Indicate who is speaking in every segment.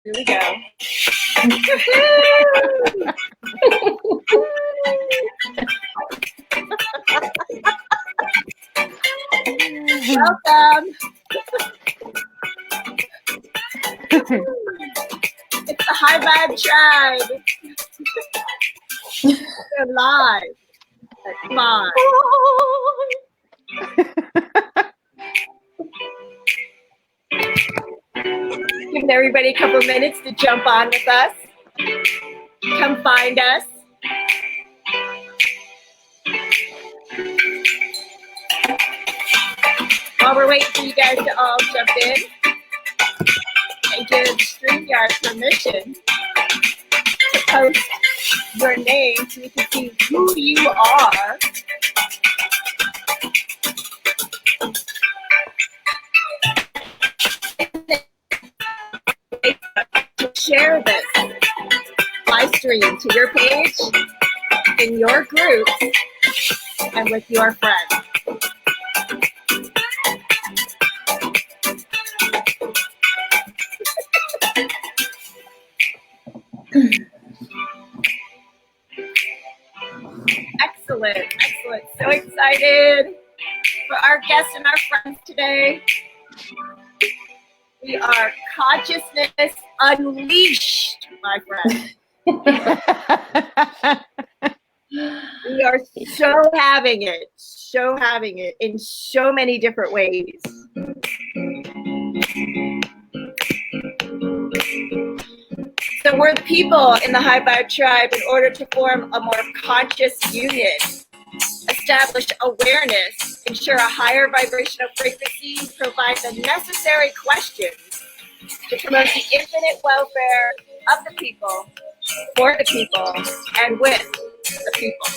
Speaker 1: Here we go. Welcome. It's the High Vibe Tribe. We're live. Come on. Giving everybody a couple minutes to jump on with us. Come find us. While we're waiting for you guys to all jump in and give StreamYard permission to post your name so we can see who you are. Share this live stream to your page, in your group, and with your friends. Excellent, excellent. So excited for our guests and our friends today. We are Consciousness Unleashed, my friend. We are so having it in so many different ways. So we're the people in the High Vibe Tribe in order to form a more conscious union, establish awareness, ensure a higher vibrational frequency, provide the necessary questions to promote the infinite welfare of the people, for the people, and with the people.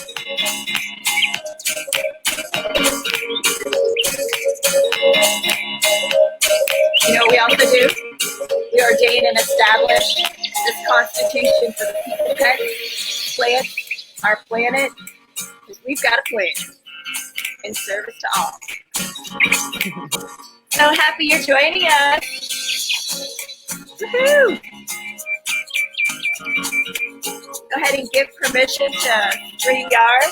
Speaker 1: You know what we also do? We ordain and establish this constitution for the people, okay? Plant our planet, because we've got a plan in service to all. So happy you're joining us. Woohoo! Go ahead and give permission to StreamYard.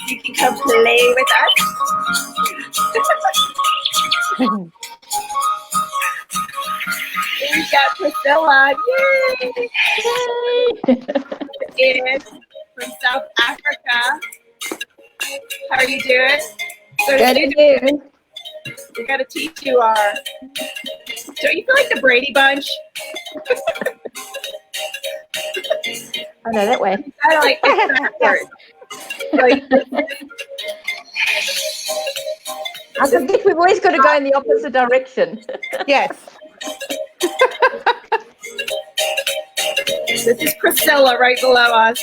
Speaker 1: You can come play with us. We've got Priscilla, yay! And from South Africa. How are you doing? So
Speaker 2: Good.
Speaker 1: We got to teach you our. Don't you feel like the Brady Bunch?
Speaker 2: Oh no, that way.
Speaker 1: Kind of like it's backwards.
Speaker 2: I think we've always got to go in the opposite direction.
Speaker 3: Yes.
Speaker 1: This is Priscilla right below us.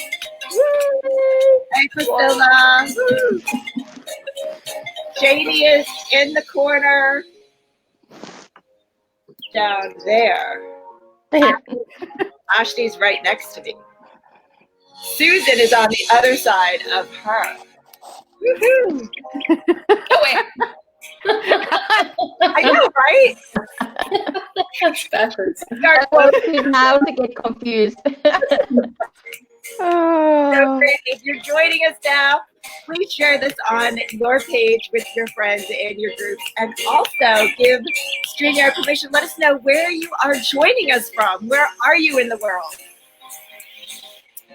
Speaker 1: Hey, Priscilla. Woo. JD is in the corner down there. Ashley's right next to me. Susan is on the other side of her. Woohoo! Oh, wait. I know, right?
Speaker 3: That's backwards.
Speaker 2: Now to get confused.
Speaker 1: So great. If you're joining us now, please share this on your page with your friends and your groups, and also give StreamYard permission. Let us know where you are joining us from. Where are you in the world?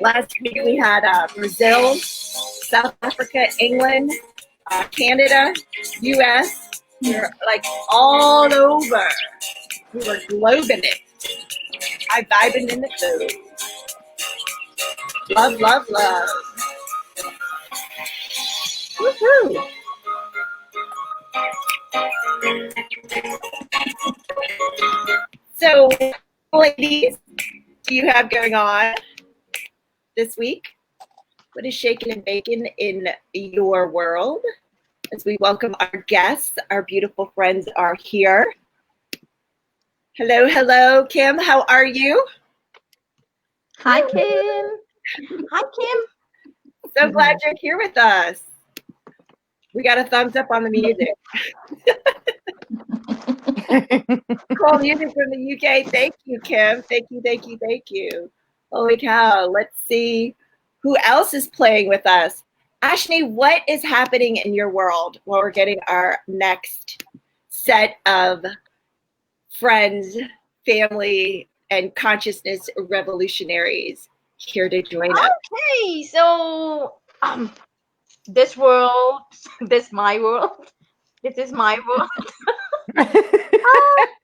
Speaker 1: Last week we had Brazil, South Africa, England, Canada, US. We were like all over. We were globing it. I vibing in the food. Love, love, love. Woohoo! So, ladies, do you have going on this week? What is shaking and baking in your world? As we welcome our guests, our beautiful friends are here. Hello, hello, Kim. How are you?
Speaker 2: Hi, Kim. Hi, Kim.
Speaker 1: So glad you're here with us. We got a thumbs up on the music. Cool music from the UK. Thank you, Kim. Thank you, thank you, thank you. Holy cow. Let's see who else is playing with us. Ashni, what is happening in your world while we're getting our next set of friends, family, and consciousness revolutionaries here to join us?
Speaker 2: Okay, so this world, this my world, this is my world.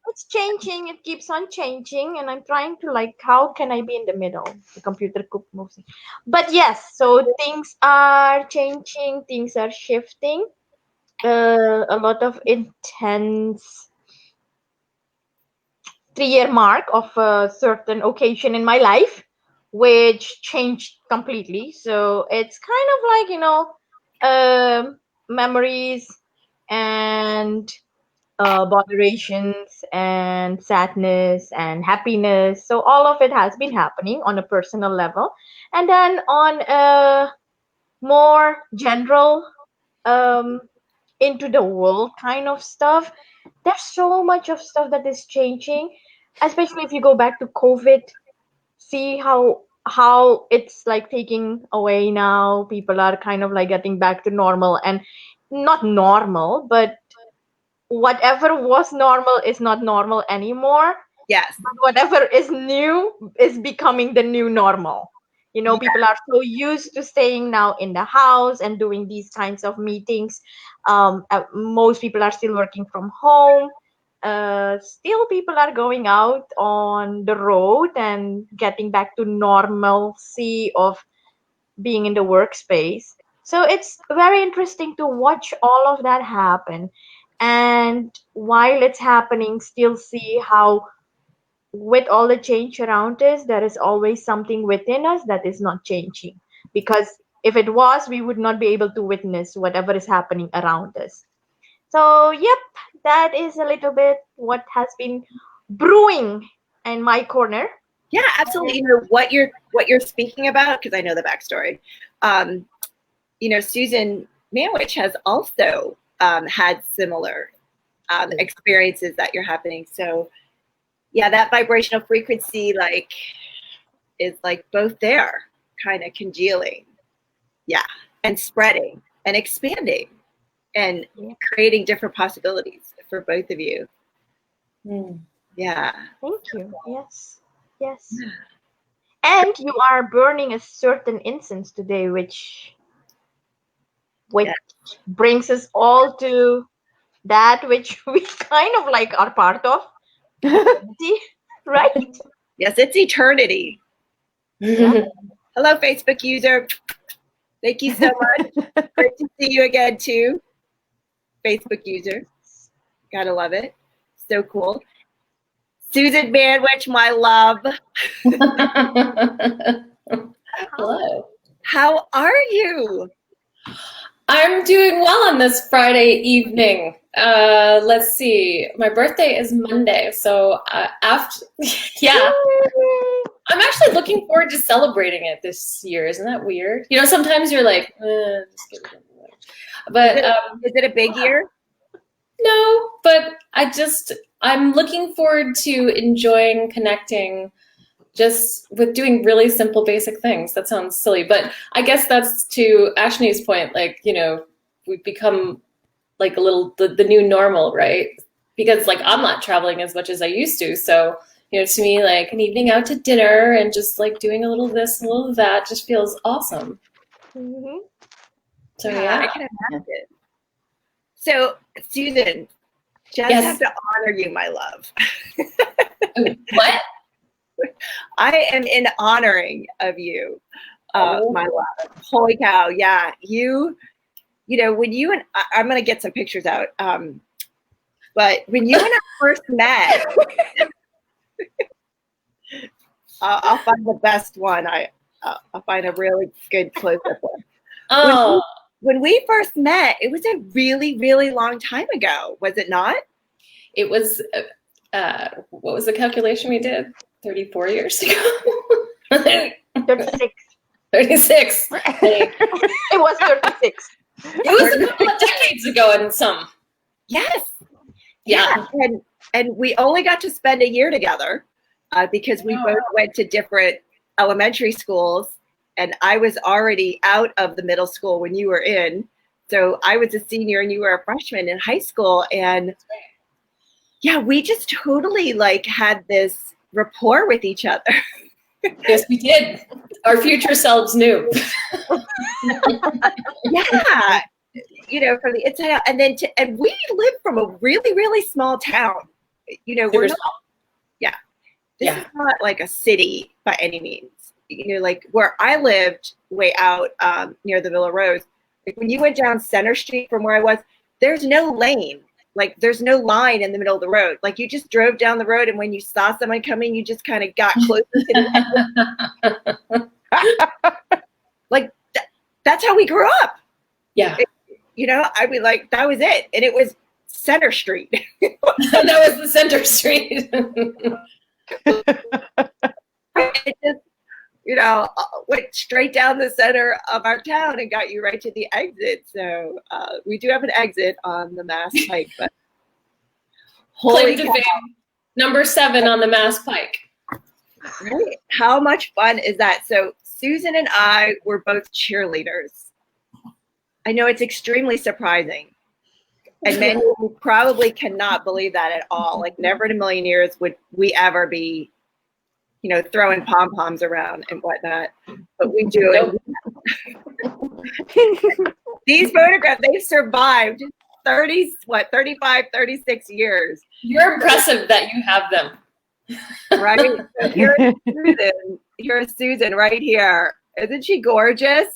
Speaker 2: It's changing. It keeps on changing, and I'm trying to like, how can I be in the middle? The computer cook moves. But yes, so things are changing. Things are shifting. A lot of intense 3-year mark of a certain occasion in my life, which changed completely. So it's kind of like, memories and moderations and sadness and happiness. So all of it has been happening on a personal level. And then on a more general, into the world kind of stuff, there's so much of stuff that is changing, especially if you go back to COVID, see how it's like taking away now. People are kind of like getting back to normal, and not normal, but whatever was normal is not normal anymore.
Speaker 1: Yes.
Speaker 2: But whatever is new is becoming the new normal. People are so used to staying now in the house and doing these kinds of meetings. Most people are still working from home. Still, people are going out on the road and getting back to normalcy of being in the workspace. So it's very interesting to watch all of that happen. And while it's happening, still see how, with all the change around us, there is always something within us that is not changing. Because if it was, we would not be able to witness whatever is happening around us. So, yep, that is a little bit what has been brewing in my corner.
Speaker 1: Yeah, absolutely. What you're speaking about, because I know the backstory. Susan Manewich has also had similar experiences that you're happening. So yeah, that vibrational frequency is like both there, kind of congealing. Yeah. And spreading and expanding and creating different possibilities for both of you. Yeah.
Speaker 2: Thank you. Yes. And you are burning a certain incense today, which brings us all to that which we kind of like are part of. Right?
Speaker 1: Yes, it's eternity.
Speaker 2: Yeah.
Speaker 1: Hello, Facebook user. Thank you so much. Great to see you again, too. Facebook user. Gotta love it. So cool. Susan Manwich, my love.
Speaker 3: Hello.
Speaker 1: How are you?
Speaker 3: I'm doing well on this Friday evening. Let's see. My birthday is Monday, so after, yeah. I'm actually looking forward to celebrating it this year. Isn't that weird? Sometimes you're like, just get it away. But
Speaker 1: is it a big year?
Speaker 3: No, but I'm looking forward to enjoying connecting just with doing really simple, basic things. That sounds silly, but I guess that's to Ashni's point, we've become like a little, the new normal, right? Because I'm not traveling as much as I used to. So, to me, an evening out to dinner and just doing a little this, a little that just feels awesome.
Speaker 2: Mm-hmm.
Speaker 3: So yeah.
Speaker 1: I can imagine. So, Susan, just have to honor you, my love.
Speaker 3: What?
Speaker 1: I am in honoring of you, my love. Holy cow. Yeah. When you and I'm going to get some pictures out. But when you and I first met, I'll find the best one. I'll find a really good close-up one.
Speaker 3: Oh.
Speaker 1: When we first met, it was a really, really long time ago, was it not?
Speaker 3: It was, what was the calculation we did? 34 years ago?
Speaker 2: 36.
Speaker 3: 36.
Speaker 2: It was 36.
Speaker 3: It was a couple of decades ago and some.
Speaker 1: Yes.
Speaker 3: Yeah.
Speaker 1: And we only got to spend a year together because we both went to different elementary schools, and I was already out of the middle school when you were in. So I was a senior and you were a freshman in high school. And yeah, we just totally like had this rapport with each other.
Speaker 3: Yes, we did. Our future selves knew.
Speaker 1: Yeah. You know, from the inside out. And then, and we lived from a really, really small town. You know, we're not, yeah. This is not like a city by any means. You know, like where I lived way out near the Villa Rose, like when you went down Center Street from where I was, there's no lane. Like there's no line in the middle of the road. Like you just drove down the road, and when you saw someone coming, you just kind of got closer to the like that's how we grew up.
Speaker 3: Yeah.
Speaker 1: You know, I'd be like, that was it. And it was Center Street.
Speaker 3: That was the Center Street.
Speaker 1: It just, you know, went straight down the center of our town and got you right to the exit. So we do have an exit on the Mass Pike, but
Speaker 3: Claim to fame, number 7 on the Mass Pike.
Speaker 1: Right? How much fun is that? So Susan and I were both cheerleaders. I know it's extremely surprising. And many who probably cannot believe that at all. Like never in a million years would we ever be, you know, throwing pom-poms around and whatnot. But we do it. These photographs, they've survived 35, 36 years.
Speaker 3: You're impressive that you have them.
Speaker 1: Right? So here's Susan. Here's Susan right here. Isn't she gorgeous?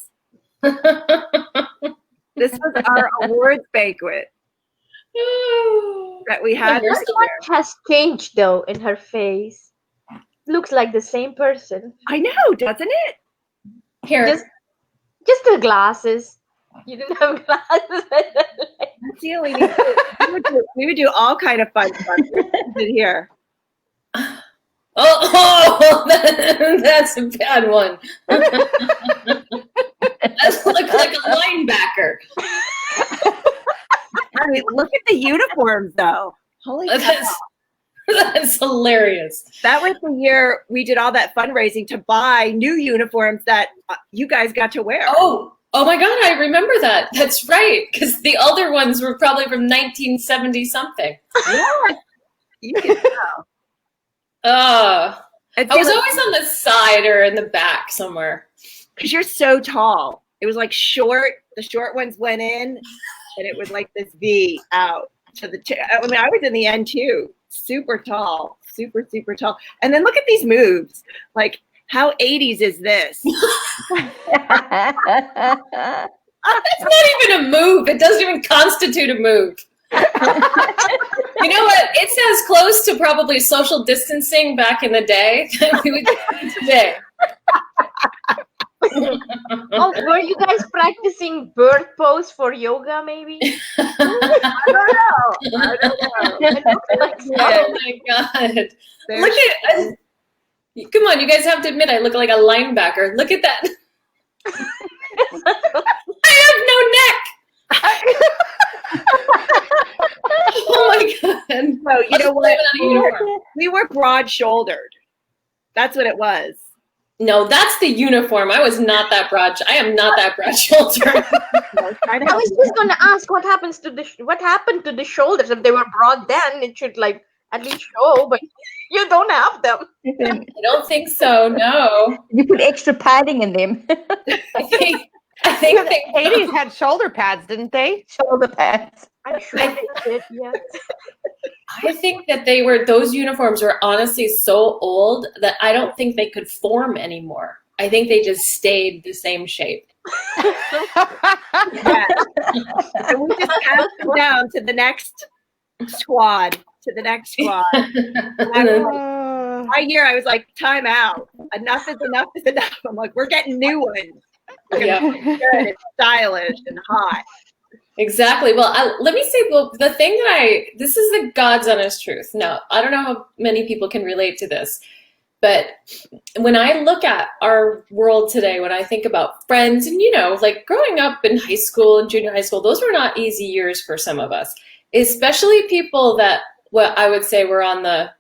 Speaker 1: This was our awards banquet that we had.
Speaker 2: Not much has changed though in her face. Looks like the same person.
Speaker 1: I know, doesn't it?
Speaker 3: Here.
Speaker 2: Just the glasses. You didn't have glasses.
Speaker 1: That's the only we would do all kind of fun stuff here.
Speaker 3: Oh, that's a bad one. That looks like a linebacker.
Speaker 1: I mean, look at the uniforms, though. Holy cow.
Speaker 3: That's hilarious.
Speaker 1: That was the year we did all that fundraising to buy new uniforms that you guys got to wear.
Speaker 3: Oh my God, I remember that. That's right, because the older ones were probably from 1970 something.
Speaker 1: Yeah, you can tell.
Speaker 3: I was always on the side or in the back somewhere.
Speaker 1: Because you're so tall. It was like short. The short ones went in, and it was like this V out to the. I mean, I was in the end too. Super tall, super tall. And then look at these moves. Like, how 80s is this?
Speaker 3: It's not even a move. It doesn't even constitute a move. You know what? It's as close to probably social distancing back in the day that we would do today.
Speaker 2: Oh, were you guys practicing bird pose for yoga, maybe?
Speaker 1: I don't know.
Speaker 2: It looks like
Speaker 3: Oh my God. Look at come on, you guys have to admit I look like a linebacker. Look at that. I have no neck. Oh my God.
Speaker 1: So, you know what? We were broad-shouldered. That's what it was.
Speaker 3: No, that's the uniform. I was not that broad. I am not that broad shouldered.
Speaker 2: I was just going to ask what happened to the shoulders. If they were broad then, it should like at least show, but you don't have them.
Speaker 3: I don't think so, no.
Speaker 4: You put extra padding in them.
Speaker 3: I think they
Speaker 5: 80s had shoulder pads, didn't they?
Speaker 4: Shoulder pads.
Speaker 2: I'm sure they did, yes.
Speaker 3: I think that those uniforms were honestly so old that I don't think they could form anymore. I think they just stayed the same shape.
Speaker 1: Yeah. And we just passed them down to the next squad. My year, I was like, time out. Enough is enough is enough. I'm like, we're getting new ones.
Speaker 3: Yeah.
Speaker 1: Good and stylish and hot.
Speaker 3: Exactly. Well, let me say, the thing that this is the God's honest truth. Now, I don't know how many people can relate to this, but when I look at our world today, when I think about friends and, like growing up in high school and junior high school, those were not easy years for some of us. especially people that, what I would say were on the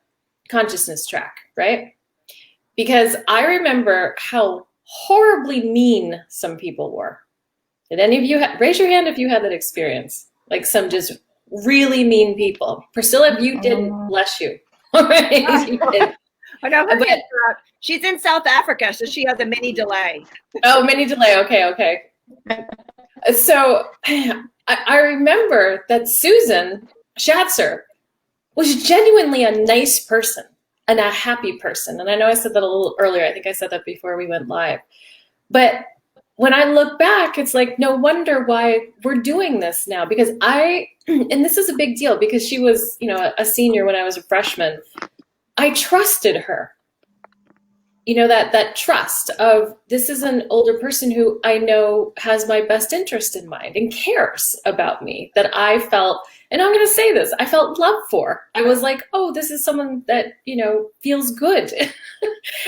Speaker 3: consciousness track, right? Because I remember how horribly mean some people were. Did any of you raise your hand if you had that experience? Like some just really mean people. Priscilla, if you didn't, bless you. All right, you did.
Speaker 1: I know her
Speaker 3: But-
Speaker 1: kids are out. She's in South Africa, so she has a mini delay.
Speaker 3: Oh, mini delay. Okay. So I remember that Susan Shatzer was genuinely a nice person and a happy person. And I know I said that a little earlier. I think I said that before we went live. But when I look back, it's like, no wonder why we're doing this now. Because and this is a big deal because she was, a senior when I was a freshman. I trusted her. That trust of this is an older person who I know has my best interest in mind and cares about me, that I felt, and I'm going to say this, I felt love for. I was like, oh, this is someone that, feels good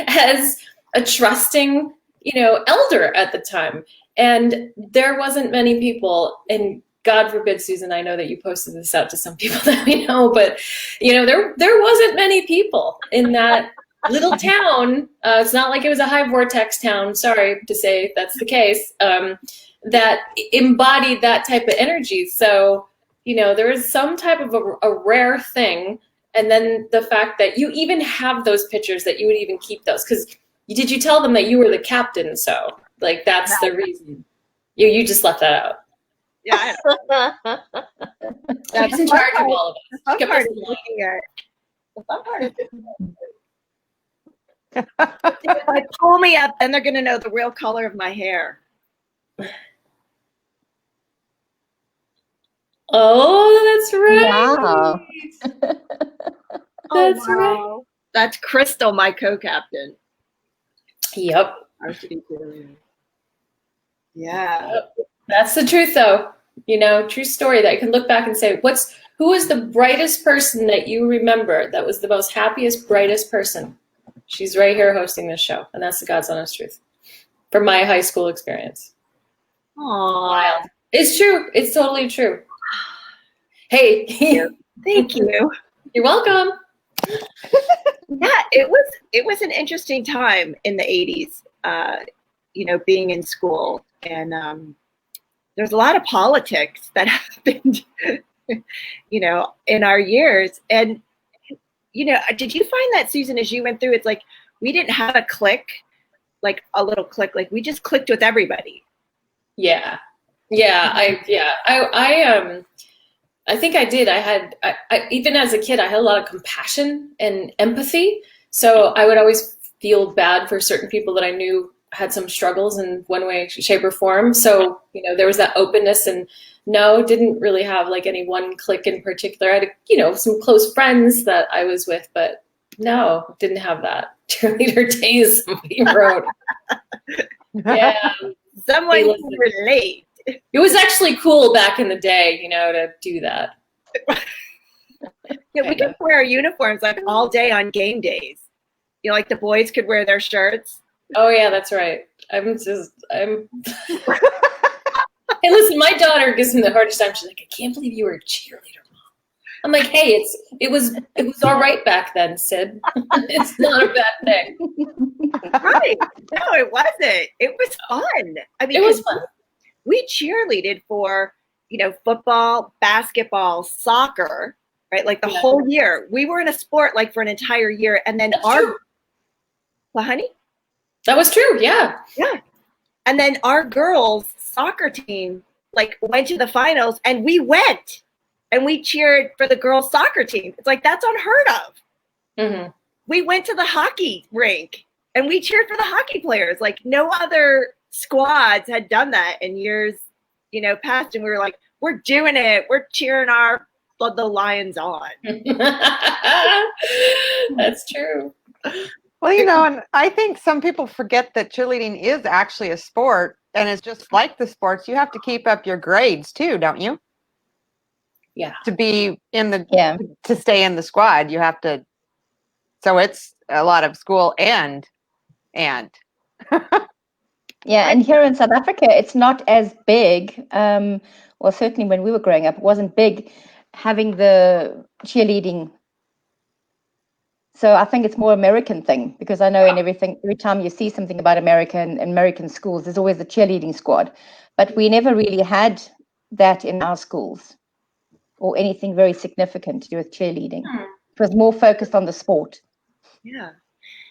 Speaker 3: as a trusting, elder at the time. And there wasn't many people, and God forbid, Susan, I know that you posted this out to some people that we know, but, there wasn't many people in that little town. It's not like it was a high vortex town, sorry to say that's the case, that embodied that type of energy. So, there is some type of a rare thing. And then the fact that you even have those pictures, that you would even keep those. Because did you tell them that you were the captain? So, like, that's the reason. You just left that out.
Speaker 1: Yeah,
Speaker 3: She's in charge of all of us.
Speaker 1: the fun
Speaker 3: Kept
Speaker 1: part
Speaker 3: us
Speaker 1: is
Speaker 3: in line.
Speaker 1: looking at. The fun part is if I pull me up, then they're going to know the real color of my hair.
Speaker 3: Oh, that's right.
Speaker 4: Wow.
Speaker 3: That's right.
Speaker 1: That's Crystal, my co-captain.
Speaker 3: Yep.
Speaker 1: Yeah.
Speaker 3: That's the truth, though. True story that you can look back and say, who was the brightest person that you remember that was the most happiest, brightest person? She's right here hosting this show, and that's the God's honest truth from my high school experience.
Speaker 1: Aww.
Speaker 3: Wild. It's true. It's totally true. Hey.
Speaker 1: Thank you.
Speaker 3: You're welcome.
Speaker 1: Yeah, it was an interesting time in the 80s, being in school. And there's a lot of politics that happened, in our years. And, did you find that, Susan, as you went through, it's like we didn't have a click, like a little click, like we just clicked with everybody.
Speaker 3: Yeah. I think I did. I even as a kid, I had a lot of compassion and empathy. So I would always feel bad for certain people that I knew had some struggles in one way, shape, or form. So, there was that openness, and no, didn't really have like any one clique in particular. I had, some close friends that I was with, but no, didn't have that. Cheerleader days, somebody wrote. Yeah.
Speaker 1: Someone can relate.
Speaker 3: It was actually cool back in the day, to do that.
Speaker 1: Yeah, we could wear our uniforms like all day on game days. Like the boys could wear their shirts.
Speaker 3: Oh yeah, that's right. Hey, listen, my daughter gives me the hardest time. She's like, I can't believe you were a cheerleader, Mom. I'm like, hey, it was all right back then, Sid. It's not a bad thing.
Speaker 1: Right. No, it wasn't. It was fun. I mean,
Speaker 3: It was fun.
Speaker 1: We cheerleaded for, football, basketball, soccer, right? Like the whole year. We were in a sport like for an entire year. And then Well, honey?
Speaker 3: That was true, yeah.
Speaker 1: Yeah. And then our girls' soccer team like went to the finals, and we went and we cheered for the girls' soccer team. It's like, that's unheard of.
Speaker 3: Mm-hmm.
Speaker 1: We went to the hockey rink and we cheered for the hockey players. Like no other squads had done that in years, past. And we were like, we're doing it. We're cheering the Lions on.
Speaker 3: That's true.
Speaker 5: Well, and I think some people forget that cheerleading is actually a sport, and it's just like the sports. You have to keep up your grades too, don't you?
Speaker 3: Yeah.
Speaker 5: To be to stay in the squad, you have to. So it's a lot of school and.
Speaker 4: Yeah, and here in South Africa, it's not as big. Well, certainly when we were growing up, it wasn't big. having the cheerleading. So I think it's more American thing, because I know in every time you see something about American schools, there's always the cheerleading squad. But we never really had that in our schools, or anything very significant to do with cheerleading. It was more focused on the sport.
Speaker 1: Yeah.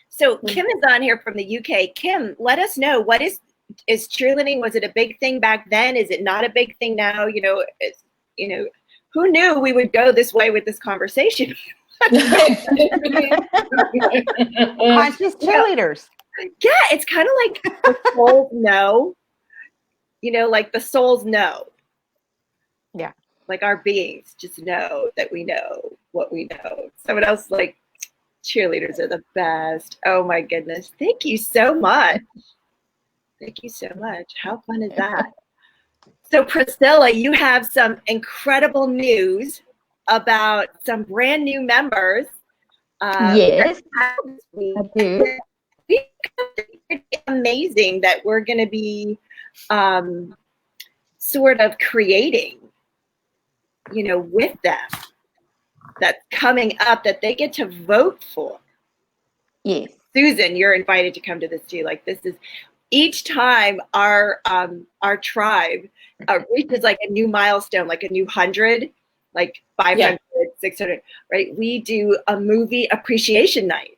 Speaker 1: So Kim is on here from the UK. Kim, let us know, what is cheerleading? Was it a big thing back then? Is it not a big thing now? Who knew we would go this way with this conversation?
Speaker 5: Conscious cheerleaders.
Speaker 1: Yeah, it's kind of like the souls know. Like the souls know.
Speaker 5: Yeah.
Speaker 1: Like our beings just know that we know what we know. Someone else like, cheerleaders are the best. Oh my goodness. Thank you so much. Thank you so much. How fun is that? So Priscilla, you have some incredible news about some brand new members.
Speaker 4: Yes, I do.
Speaker 1: It's amazing that we're going to be sort of creating, with them, that's coming up that they get to vote for.
Speaker 4: Yes.
Speaker 1: Susan, you're invited to come to this too. Like, this is each time our tribe reaches like a new milestone, like a new 100, like 500, 600, right? We do a movie appreciation night.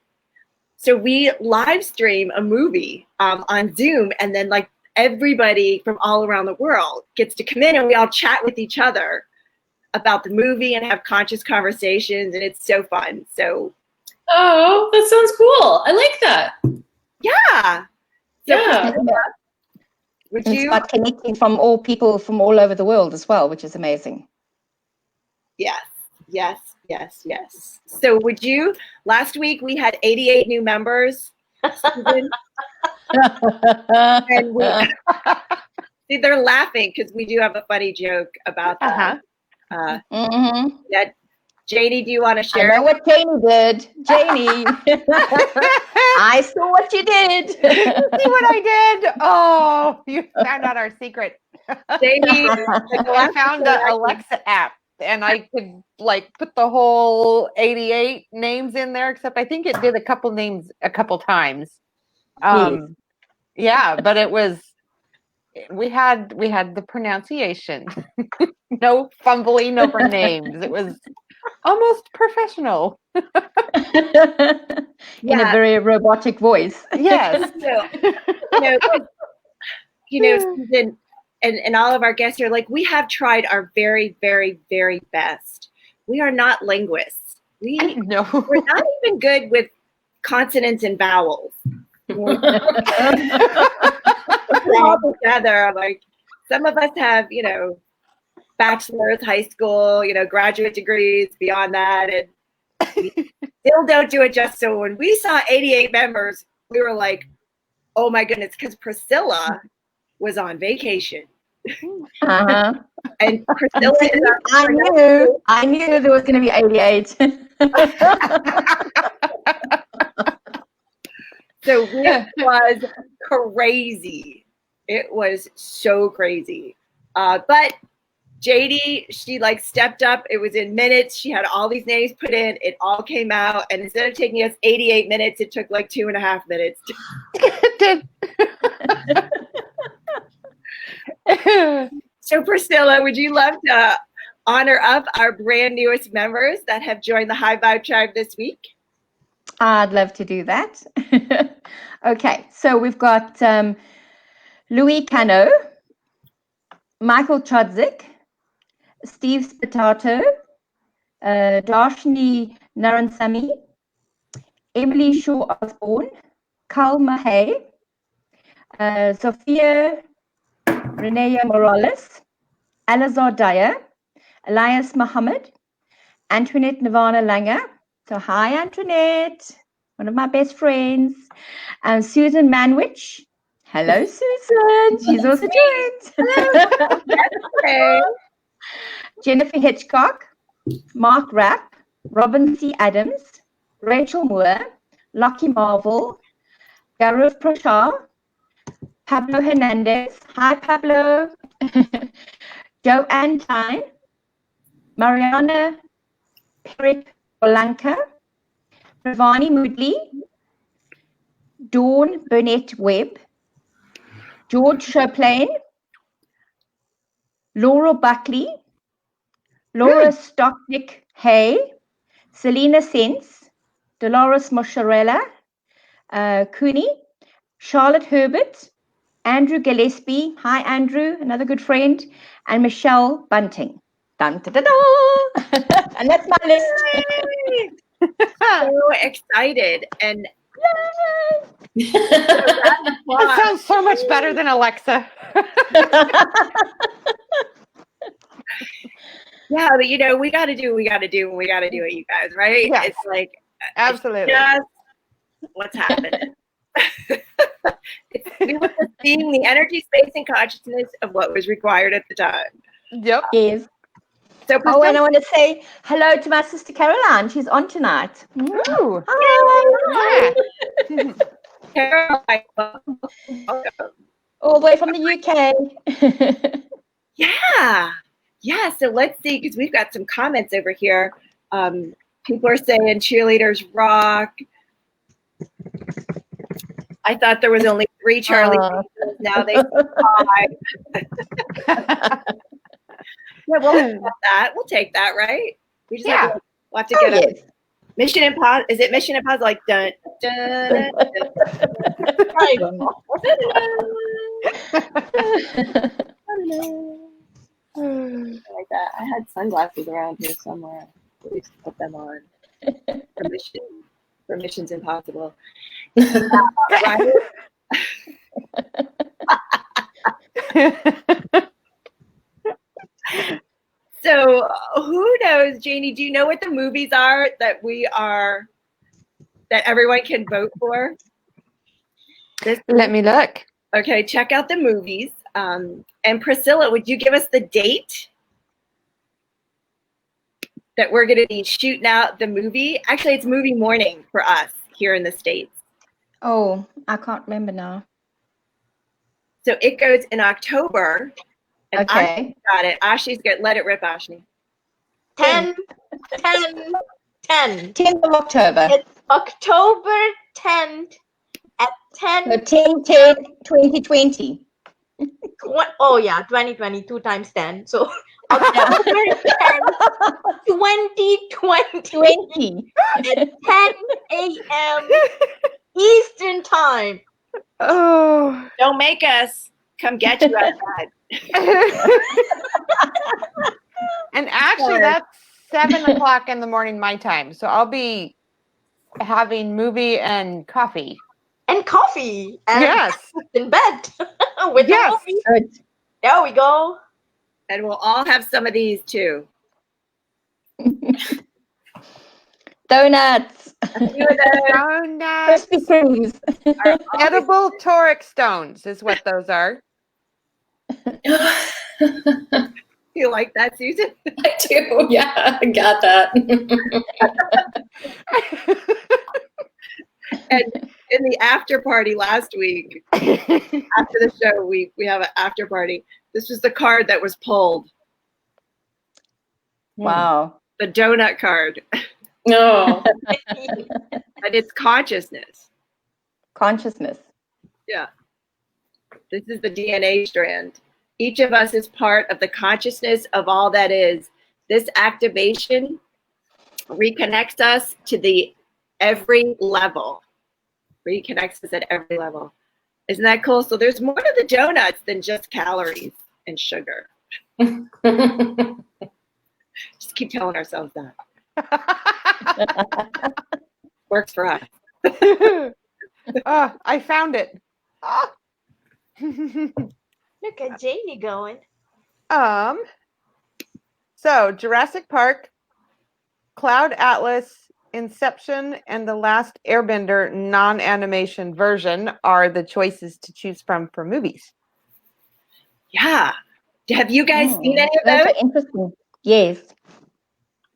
Speaker 1: So we live stream a movie on Zoom, and then like everybody from all around the world gets to come in, and we all chat with each other about the movie and have conscious conversations, and it's so fun. So,
Speaker 3: oh, that sounds cool. I like that.
Speaker 1: Yeah. So
Speaker 3: Yeah.
Speaker 1: Would
Speaker 4: And
Speaker 1: you?
Speaker 4: start connecting from all people from all over the world as well, which is amazing.
Speaker 1: Yes, yes, yes, yes. So would you? Last week we had 88 new members. Susan, and we see, they're laughing because we do have a funny joke about that. Yeah, Janie, do you want to
Speaker 4: I
Speaker 1: share?
Speaker 4: know what Janie did. Janie, I saw what you did.
Speaker 5: See what I did? Oh, you found out our secret.
Speaker 1: Janie,
Speaker 5: I found the Alexa app, and I could like put the whole 88 names in there, except I think it did a couple names a couple times. Yeah, but it was, we had the pronunciation. No fumbling over names. It was almost professional.
Speaker 4: In a very robotic voice.
Speaker 5: Yes.
Speaker 1: Susan, and all of our guests are like, we have tried our very, very, very best. We are not linguists. We're not even good with consonants and vowels. We're all together. Like, some of us have, bachelor's, high school, graduate degrees beyond that, and we still don't do it just. So when we saw 88 members, we were like, oh my goodness, because Priscilla was on vacation. And Priscilla is
Speaker 4: I knew there was going to be 88.
Speaker 1: So it was crazy. It was so crazy. But JD, she like stepped up. It was in minutes. She had all these names put in. It all came out. And instead of taking us 88 minutes, it took like 2.5 minutes. So Priscilla, would you love to honor up our brand newest members that have joined the High Vibe Tribe this week?
Speaker 4: I'd love to do that. Okay, so we've got Louis Cano, Michael Chodzik, Steve Spitato, Darshini Naransamy, Emily Shaw Osborne, Carl Mahay, Sophia Renea Morales, Alazar Dyer, Elias Muhammad, Antoinette Nirvana Langer. So hi, Antoinette, one of my best friends. And Susan Manewich. Hello, Susan. She's also joined. Jennifer Hitchcock, Mark Rapp, Robin C. Adams, Rachel Moore, Lockie Marvel, Gaurav Prashar, Pablo Hernandez. Hi, Pablo. Joanne Klein, Mariana Perek-Bolanca, Ravani Moodley, Dawn Burnett-Webb, George Choplain, Laura Buckley, Laura Stocknick-Hay, Selena Sense, Dolores Mozzarella, Cooney, Charlotte Herbert, Andrew Gillespie, hi Andrew, another good friend, and Michelle Bunting. Dun, da, da, da. And that's my list.
Speaker 1: So excited. And
Speaker 5: That sounds so much better than Alexa.
Speaker 1: yeah, but we got to do what we got to do when we got to do it, you guys, right?
Speaker 5: Yes.
Speaker 1: It's like,
Speaker 5: Absolutely.
Speaker 1: just what's happening. We were just seeing the energy, space, and consciousness of what was required at the time.
Speaker 5: Yep.
Speaker 4: Yes.
Speaker 1: So,
Speaker 4: Oh, and I want to say hello to my sister Caroline. She's on tonight.
Speaker 5: Ooh.
Speaker 4: Hi.
Speaker 5: Yeah.
Speaker 1: Caroline, welcome.
Speaker 4: All the way from the UK.
Speaker 1: Yeah. So let's see, because we've got some comments over here. People are saying cheerleaders rock. I thought there was only 3 Charlie. Now they 5. Yeah, we'll take that, right? We just have to get up.
Speaker 4: Yes.
Speaker 1: Mission Impossible. Is it Mission Impossible? Like dun dun dun.
Speaker 2: I don't know.
Speaker 1: Like that. I had sunglasses around here somewhere. We just put them on. For Missions Impossible. Right? So who knows, Janie? Do you know what the movies are that everyone can vote for?
Speaker 5: Let me look.
Speaker 1: Okay, check out the movies. And Priscilla, would you give us the date that we're going to be shooting out the movie? Actually, it's movie morning for us here in the States.
Speaker 4: Oh, I can't remember now.
Speaker 1: So it goes in October. And
Speaker 4: Okay.
Speaker 1: Ashley got it. Ashley's good. Let it rip, Ashley.
Speaker 2: 10.
Speaker 4: 10th of October.
Speaker 2: It's October 10th at 10.
Speaker 4: So 10/10/2020.
Speaker 2: Oh yeah, 2020, 2 times 10. So October 10th, 2020
Speaker 4: 20.
Speaker 2: at 10 a.m. Eastern time.
Speaker 5: Oh.
Speaker 1: Don't make us come get you outside.
Speaker 5: And actually, that's 7:00 in the morning my time. So I'll be having movie and coffee.
Speaker 2: And coffee. And
Speaker 5: Yes.
Speaker 2: in bed. With
Speaker 5: Yes.
Speaker 2: the movie.
Speaker 4: Good.
Speaker 2: There we go.
Speaker 1: And we'll all have some of these too.
Speaker 4: Donuts.
Speaker 5: Donuts.
Speaker 4: Krispy Kremes.
Speaker 5: Edible toric stones is what those are.
Speaker 1: You like that, Susan?
Speaker 3: I do. Yeah, I got that.
Speaker 1: And in the after party last week, after the show, we have an after party. This was the card that was pulled.
Speaker 4: Wow.
Speaker 1: The donut card.
Speaker 3: No.
Speaker 1: And it's consciousness.
Speaker 4: Consciousness.
Speaker 1: Yeah. This is the DNA strand. Each of us is part of the consciousness of all that is. This activation reconnects us to the every level. Reconnects us at every level. Isn't that cool? So there's more to the donuts than just calories and sugar. Just keep telling ourselves that. Works for us.
Speaker 5: I found it.
Speaker 2: Look at Janie going.
Speaker 5: So Jurassic Park, Cloud Atlas, Inception, and The Last Airbender non-animation version are the choices to choose from for movies.
Speaker 1: Yeah. Have you guys seen any of
Speaker 4: Those
Speaker 1: those?
Speaker 4: are interesting. Yes.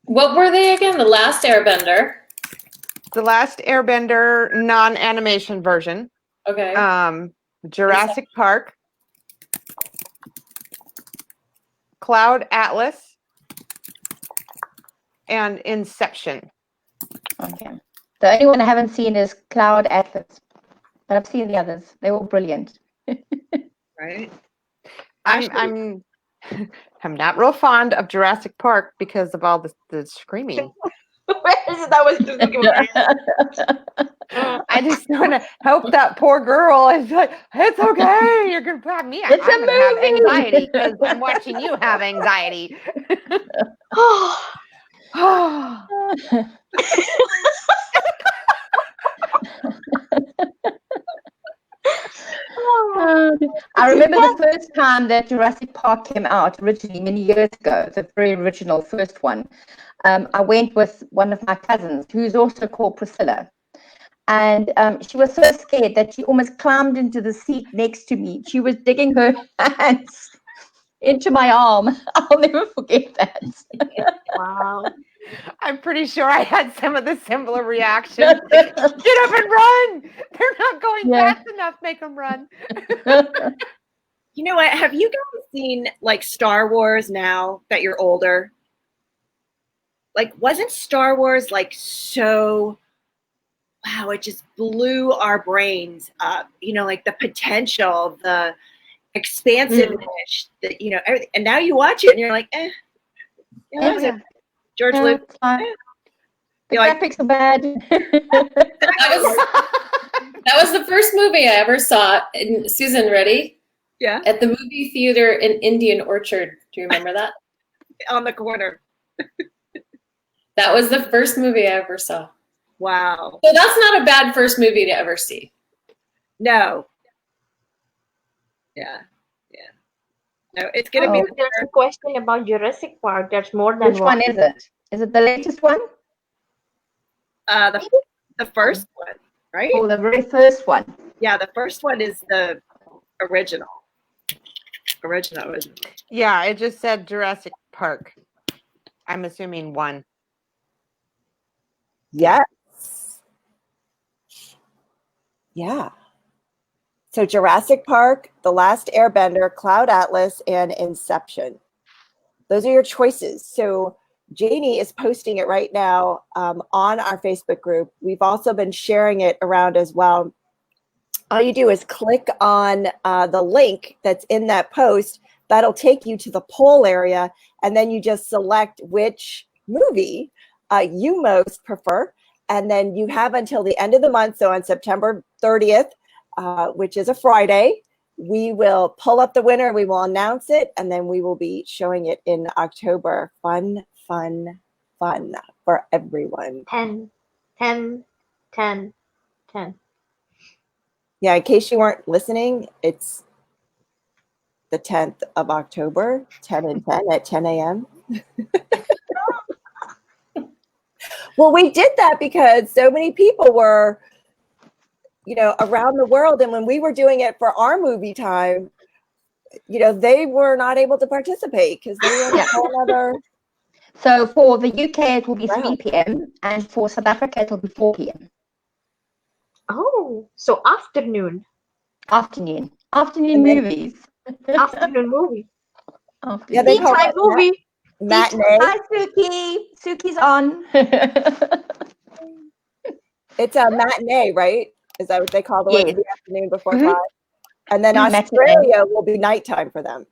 Speaker 3: What were they again? The Last Airbender.
Speaker 5: The Last Airbender non-animation version.
Speaker 3: Okay.
Speaker 5: Jurassic Park, Cloud Atlas, and Inception.
Speaker 4: Okay. The only one I haven't seen is Cloud Atlas, but I've seen the others. They're all brilliant.
Speaker 1: Right?
Speaker 5: I'm I'm not real fond of Jurassic Park because of all the screaming.
Speaker 2: That was just
Speaker 5: I just want to help that poor girl. It's like, it's okay. You're gonna have me.
Speaker 4: It's
Speaker 5: I'm
Speaker 4: a
Speaker 5: gonna have
Speaker 4: movie.
Speaker 5: anxiety because I'm watching you have anxiety.
Speaker 4: I remember the first time that Jurassic Park came out originally many years ago, the very original first one. I went with one of my cousins who's also called Priscilla. And she was so scared that she almost climbed into the seat next to me. She was digging her hands into my arm. I'll never forget that.
Speaker 2: Wow.
Speaker 5: I'm pretty sure I had some of the similar reactions. Get up and run! They're not going fast enough. Make them run.
Speaker 1: You know what? Have you guys seen like Star Wars now that you're older? Like, wasn't Star Wars like so, wow, it just blew our brains up. You know, like the potential, the expansiveness, everything. And now you watch it and you're like, George Lucas.
Speaker 4: The graphics are bad.
Speaker 3: That was the first movie I ever saw. And Susan, ready?
Speaker 1: Yeah.
Speaker 3: At the movie theater in Indian Orchard. Do you remember that?
Speaker 1: On the corner.
Speaker 3: That was the first movie I ever saw.
Speaker 1: Wow.
Speaker 3: So that's not a bad first movie to ever see.
Speaker 1: No. Yeah. No, it's gonna be.
Speaker 2: There's a question about Jurassic Park. There's more than
Speaker 4: Which one is it? Is it the latest one?
Speaker 1: The first one, right?
Speaker 4: Oh, the very first one.
Speaker 1: Yeah, the first one is the original.
Speaker 5: Yeah, it just said Jurassic Park. I'm assuming one.
Speaker 1: Yes. Yeah. So Jurassic Park, The Last Airbender, Cloud Atlas, and Inception. Those are your choices. So Janie is posting it right now on our Facebook group. We've also been sharing it around as well. All you do is click on the link that's in that post. That'll take you to the poll area, and then you just select which movie you most prefer. And then you have until the end of the month, so on September 30th, which is a Friday, we will pull up the winner, we will announce it, and then we will be showing it in October. Fun for everyone.
Speaker 2: 10, 10, 10, 10.
Speaker 1: Yeah, in case you weren't listening, it's the 10th of October, 10 and 10 at 10 a.m. Well, we did that because so many people were, around the world. And when we were doing it for our movie time, they were not able to participate because they were in a whole other.
Speaker 4: So for the UK, it will be 3 p.m. and for South Africa, it will be 4 p.m.
Speaker 2: Oh, so afternoon.
Speaker 4: Afternoon movies.
Speaker 2: Afternoon movie.
Speaker 4: Afternoon.
Speaker 1: Yeah, they call
Speaker 2: Tea-time
Speaker 1: it
Speaker 2: movie.
Speaker 1: matinee.
Speaker 4: Hi, Suki. Suki's on.
Speaker 1: It's a matinee, right? Is that what they call the one in the afternoon before 5? And then Australia will be nighttime for them.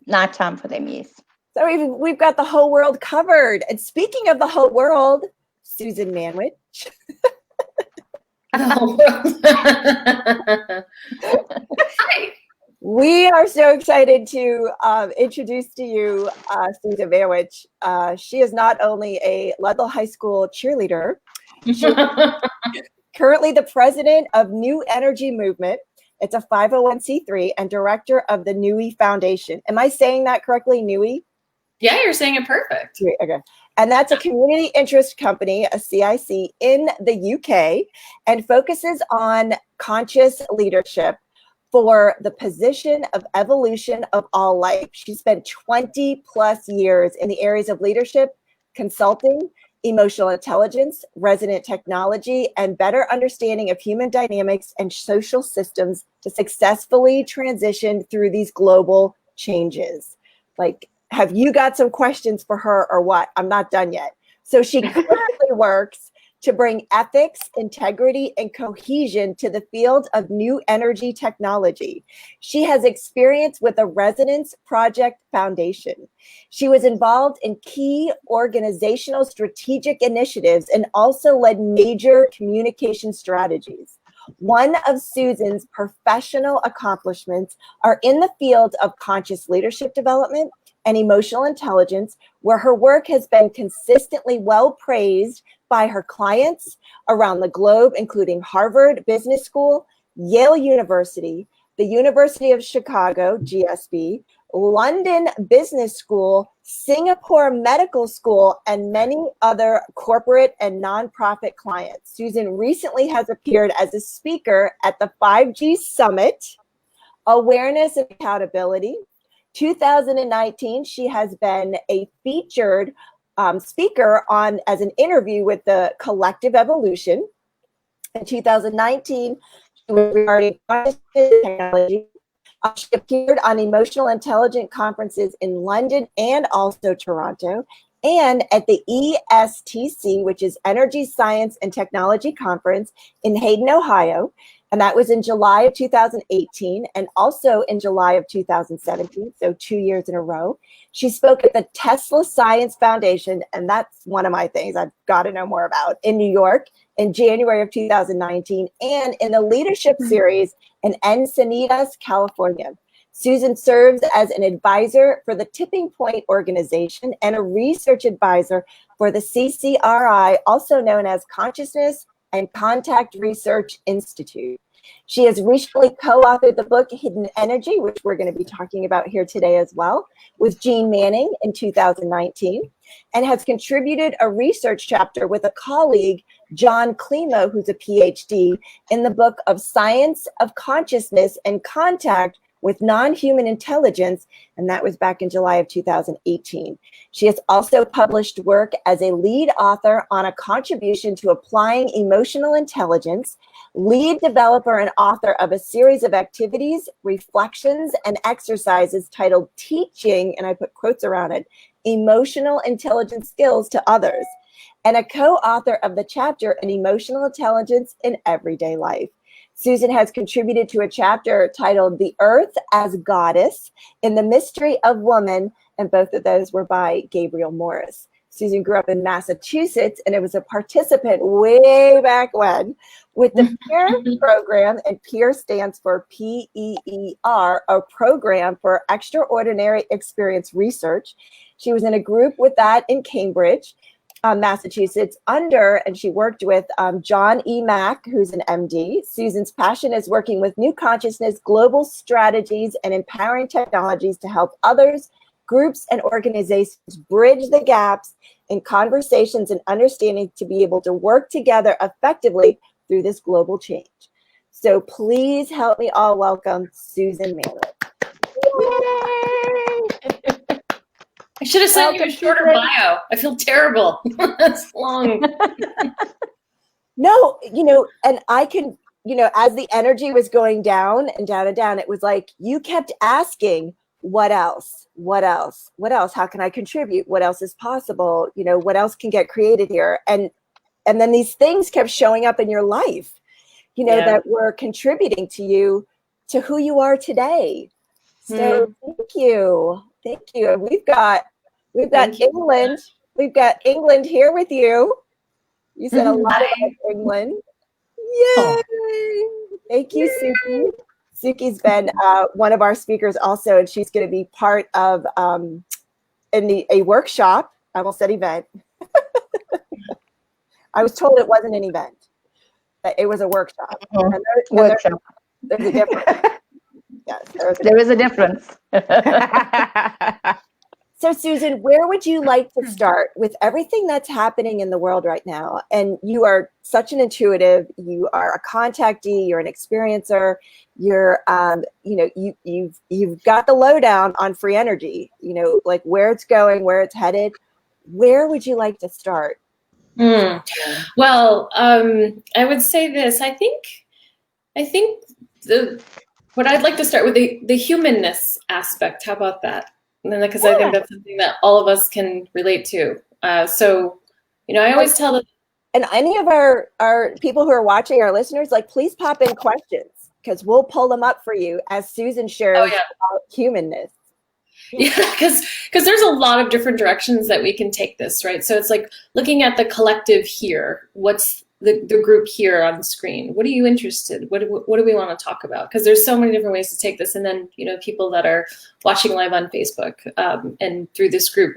Speaker 4: Nighttime for them, yes.
Speaker 1: So we've got the whole world covered. And speaking of the whole world, Susan Manewich.
Speaker 3: Hi.
Speaker 1: We are so excited to introduce to you Susan Manewich. She is not only a Ludlow High School cheerleader, she's currently the president of New Energy Movement. It's a 501c3 and director of the NUI Foundation. Am I saying that correctly, NUI?
Speaker 3: Yeah, you're saying it perfect.
Speaker 1: Okay. And that's a community interest company, a CIC, in the UK, and focuses on conscious leadership for the position of evolution of all life. She spent 20 plus years in the areas of leadership, consulting, emotional intelligence, resident technology, and better understanding of human dynamics and social systems to successfully transition through these global changes. Like, have you got some questions for her or what? I'm not done yet. So she currently works to bring ethics, integrity, and cohesion to the field of new energy technology. She has experience with the Resonance Project Foundation. She was involved in key organizational strategic initiatives and also led major communication strategies. One of Susan's professional accomplishments are in the field of conscious leadership development and emotional intelligence, where her work has been consistently well praised by her clients around the globe, including Harvard Business School, Yale University, the University of Chicago, GSB, London Business School, Singapore Medical School, and many other corporate and nonprofit clients. Susan recently has appeared as a speaker at the 5G Summit, Awareness and Accountability. 2019, she has been a featured speaker on as an interview with the Collective Evolution. In 2019, she was regarding technology. She appeared on emotional intelligence conferences in London and also Toronto, and at the ESTC, which is Energy, Science, and Technology Conference in Hayden, Ohio. And that was in July of 2018 and also in July of 2017, so 2 years in a row. She spoke at the Tesla Science Foundation, and that's one of my things I've got to know more about, in New York in January of 2019, and in the Leadership Series in Encinitas, California. Susan serves as an advisor for the Tipping Point Organization and a research advisor for the CCRI, also known as Consciousness and Contact Research Institute. She has recently co-authored the book Hidden Energy, which we're going to be talking about here today as well, with Jean Manning in 2019, and has contributed a research chapter with a colleague, John Klimo, who's a PhD, in the book of Science of Consciousness and Contact with Non-Human Intelligence, and that was back in July of 2018. She has also published work as a lead author on a contribution to applying emotional intelligence, lead developer and author of a series of activities, reflections, and exercises titled Teaching, and I put quotes around it, Emotional Intelligence Skills to Others, and a co-author of the chapter in Emotional Intelligence in Everyday Life. Susan has contributed to a chapter titled The Earth as Goddess in the Mystery of Woman, and both of those were by Gabriel Morris. Susan grew up in Massachusetts, and it was a participant way back when with the PEER program, and PEER stands for PEER, a program for extraordinary experience research. She was in a group with that in Cambridge, Massachusetts, and she worked with John E. Mack, who's an MD. Susan's passion is working with new consciousness, global strategies, and empowering technologies to help others, groups, and organizations bridge the gaps in conversations and understanding to be able to work together effectively through this global change. So please help me all welcome Susan Manewich.
Speaker 3: I should have sent you a shorter bio. I feel terrible. That's long.
Speaker 1: No, and I can, as the energy was going down and down and down, it was like you kept asking, what else? What else? What else? How can I contribute? What else is possible? What else can get created here? And then these things kept showing up in your life, that were contributing to you, to who you are today. So thank you. Thank you. And we've got England. We've got England here with you. You said a lot about England. Yay! Oh. Thank you, Suki. Suki's been one of our speakers also, and she's going to be part of a workshop. I almost said event. I was told it wasn't an event. That it was a workshop.
Speaker 4: Workshop.
Speaker 1: There's a difference. Yes,
Speaker 4: there is a difference.
Speaker 1: So Susan, where would you like to start with everything that's happening in the world right now? And you are such an intuitive, you are a contactee, you're an experiencer, you're, you've got the lowdown on free energy, like where it's going, where it's headed. Where would you like to start?
Speaker 3: Well, I would say this. I think what I'd like to start with the humanness aspect. How about that? And then, because I think that's something that all of us can relate to. So, I always tell them.
Speaker 1: And any of our people who are watching, our listeners, like, please pop in questions because we'll pull them up for you as Susan shares about humanness.
Speaker 3: Yeah, because there's a lot of different directions that we can take this, right? So it's like looking at the collective here. What's the group here on the screen? What are you interested? What do we want to talk about? Because there's so many different ways to take this. And then, people that are watching live on Facebook and through this group,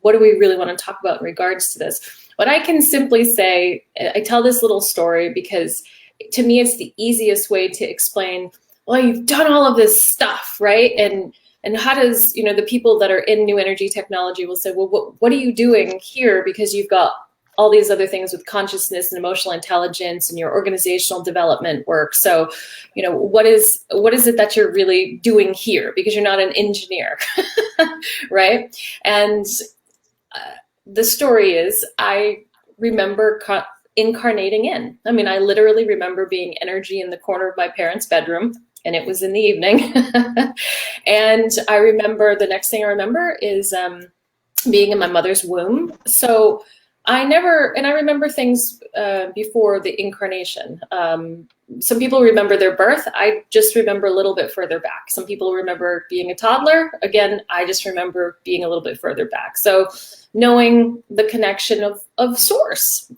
Speaker 3: what do we really want to talk about in regards to this? What I can simply say, I tell this little story because to me, it's the easiest way to explain, well, you've done all of this stuff, right? And how does, the people that are in new energy technology will say, well, what are you doing here? Because you've got all these other things with consciousness and emotional intelligence and your organizational development work. So, what is it that you're really doing here? Because you're not an engineer, right? And the story is, I remember incarnating in. I mean, I literally remember being energy in the corner of my parents' bedroom, and it was in the evening. And I remember, the next thing I remember is being in my mother's womb. So I remember things before the incarnation. Some people remember their birth. I just remember a little bit further back. Some people remember being a toddler. Again, I just remember being a little bit further back. So knowing the connection of source,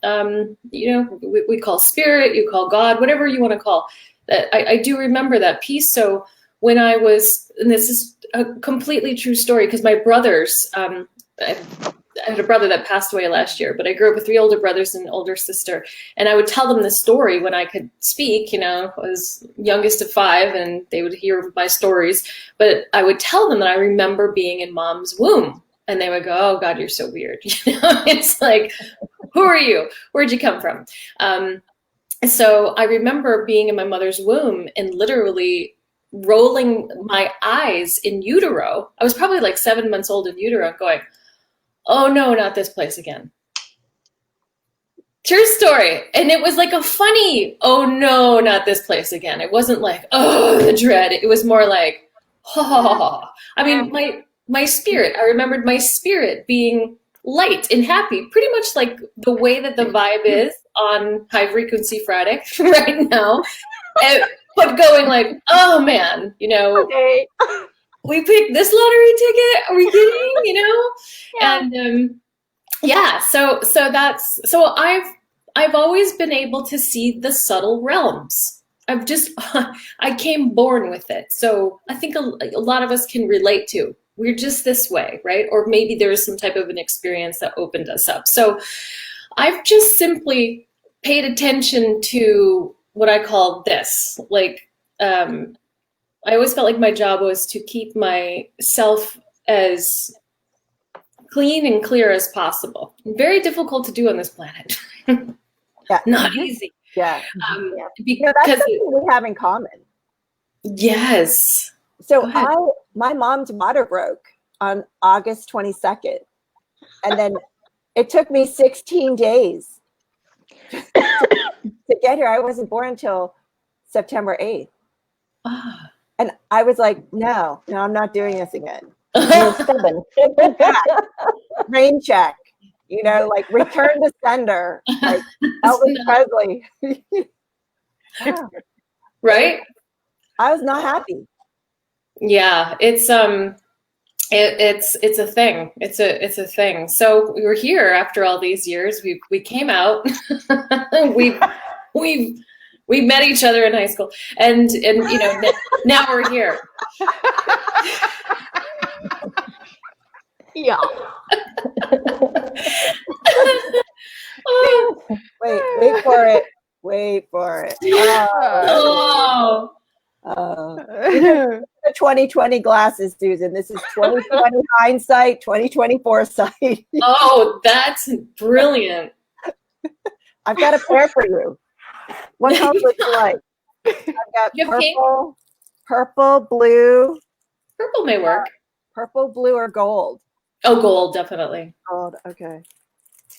Speaker 3: we call spirit, you call God, whatever you want to call that. I do remember that piece. So when I was, and this is a completely true story, because my brothers, I had a brother that passed away last year, but I grew up with 3 older brothers and an older sister. And I would tell them this story when I could speak. I was youngest of 5 and they would hear my stories. But I would tell them that I remember being in mom's womb. And they would go, oh, God, you're so weird. It's like, who are you? Where'd you come from? So I remember being in my mother's womb and literally rolling my eyes in utero. I was probably like 7 months old in utero going, oh no, not this place again. True story. And it was like a funny, oh no, not this place again. It wasn't like, oh, the dread. It was more like, oh. I mean, my spirit, I remembered my spirit being light and happy, pretty much like the way that the vibe is on High Frequency Friday right now. But going like, oh man,
Speaker 2: Okay.
Speaker 3: we picked this lottery ticket. Are we kidding?
Speaker 2: Yeah.
Speaker 3: And so I've always been able to see the subtle realms. I came born with it. So I think a lot of us can relate to, we're just this way, right? Or maybe there was some type of an experience that opened us up. So I've just simply paid attention to what I call this, like, I always felt like my job was to keep myself as clean and clear as possible. Very difficult to do on this planet.
Speaker 1: Yeah.
Speaker 3: Not easy.
Speaker 1: Yeah.
Speaker 3: Because
Speaker 1: that's something we have in common.
Speaker 3: Yes.
Speaker 1: So my mom's water broke on August 22nd. And then it took me 16 days to get here. I wasn't born until September 8th.
Speaker 3: Ah.
Speaker 1: And I was like, no, I'm not doing this again.
Speaker 4: You're stubborn.
Speaker 1: Rain check, like return to sender, like Elvis Presley. Yeah.
Speaker 3: Right?
Speaker 1: I was not happy.
Speaker 3: Yeah, it's a thing. It's a thing. So we were here after all these years. We came out. We met each other in high school, and now we're here.
Speaker 2: Yeah.
Speaker 1: Wait for it.
Speaker 3: Oh.
Speaker 1: The 2020 glasses, Susan. This is 2020 hindsight, 2020 foresight.
Speaker 3: Oh, that's brilliant.
Speaker 1: I've got a pair for you. What color would you like? I've got purple, blue.
Speaker 3: Purple may work.
Speaker 1: Purple, blue, or gold?
Speaker 3: Oh, gold, definitely.
Speaker 1: Gold, okay.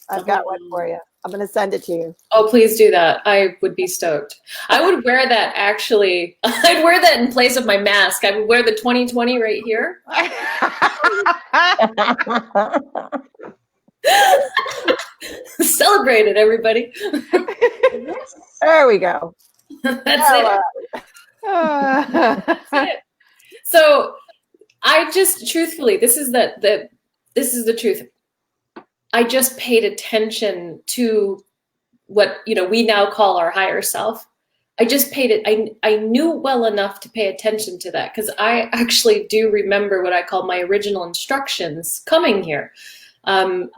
Speaker 1: I've got one for you. I'm going to send it to you.
Speaker 3: Oh, please do that. I would be stoked. I would wear that actually. I'd wear that in place of my mask. I would wear the 2020 right here. Celebrate it, everybody.
Speaker 5: There we go.
Speaker 3: That's it. That's it. So I just truthfully, this is the truth. I just paid attention to what we now call our higher self. I just paid it. I knew well enough to pay attention to that, because I actually do remember what I call my original instructions coming here,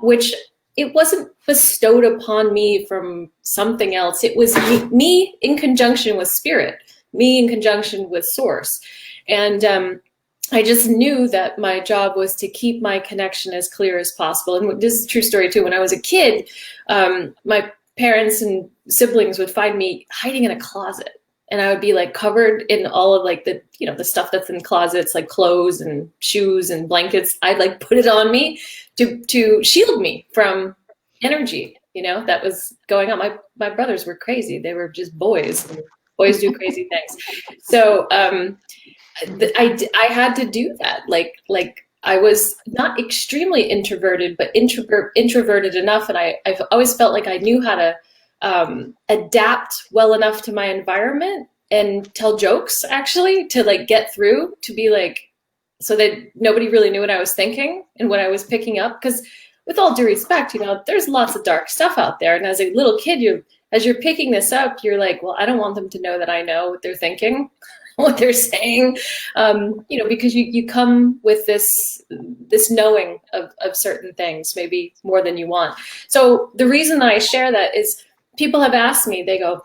Speaker 3: which it wasn't bestowed upon me from something else. It was me in conjunction with spirit, me in conjunction with source. And I just knew that my job was to keep my connection as clear as possible. And this is a true story too. When I was a kid, my parents and siblings would find me hiding in a closet, and I would be like covered in all of like the the stuff that's in closets, like clothes and shoes and blankets. I'd like put it on me to shield me from energy that was going on. My brothers were crazy. They were just boys. Boys do crazy things. So I had to do that. Like I was not extremely introverted, but introverted enough, and I've always felt like I knew how to adapt well enough to my environment and tell jokes, actually, to like get through, to be like, so that nobody really knew what I was thinking and what I was picking up. Because with all due respect, there's lots of dark stuff out there, and as a little kid, as you're picking this up, you're like, well, I don't want them to know that I know what they're thinking, what they're saying, because you come with this knowing of certain things, maybe more than you want. So the reason that I share that is people have asked me, they go,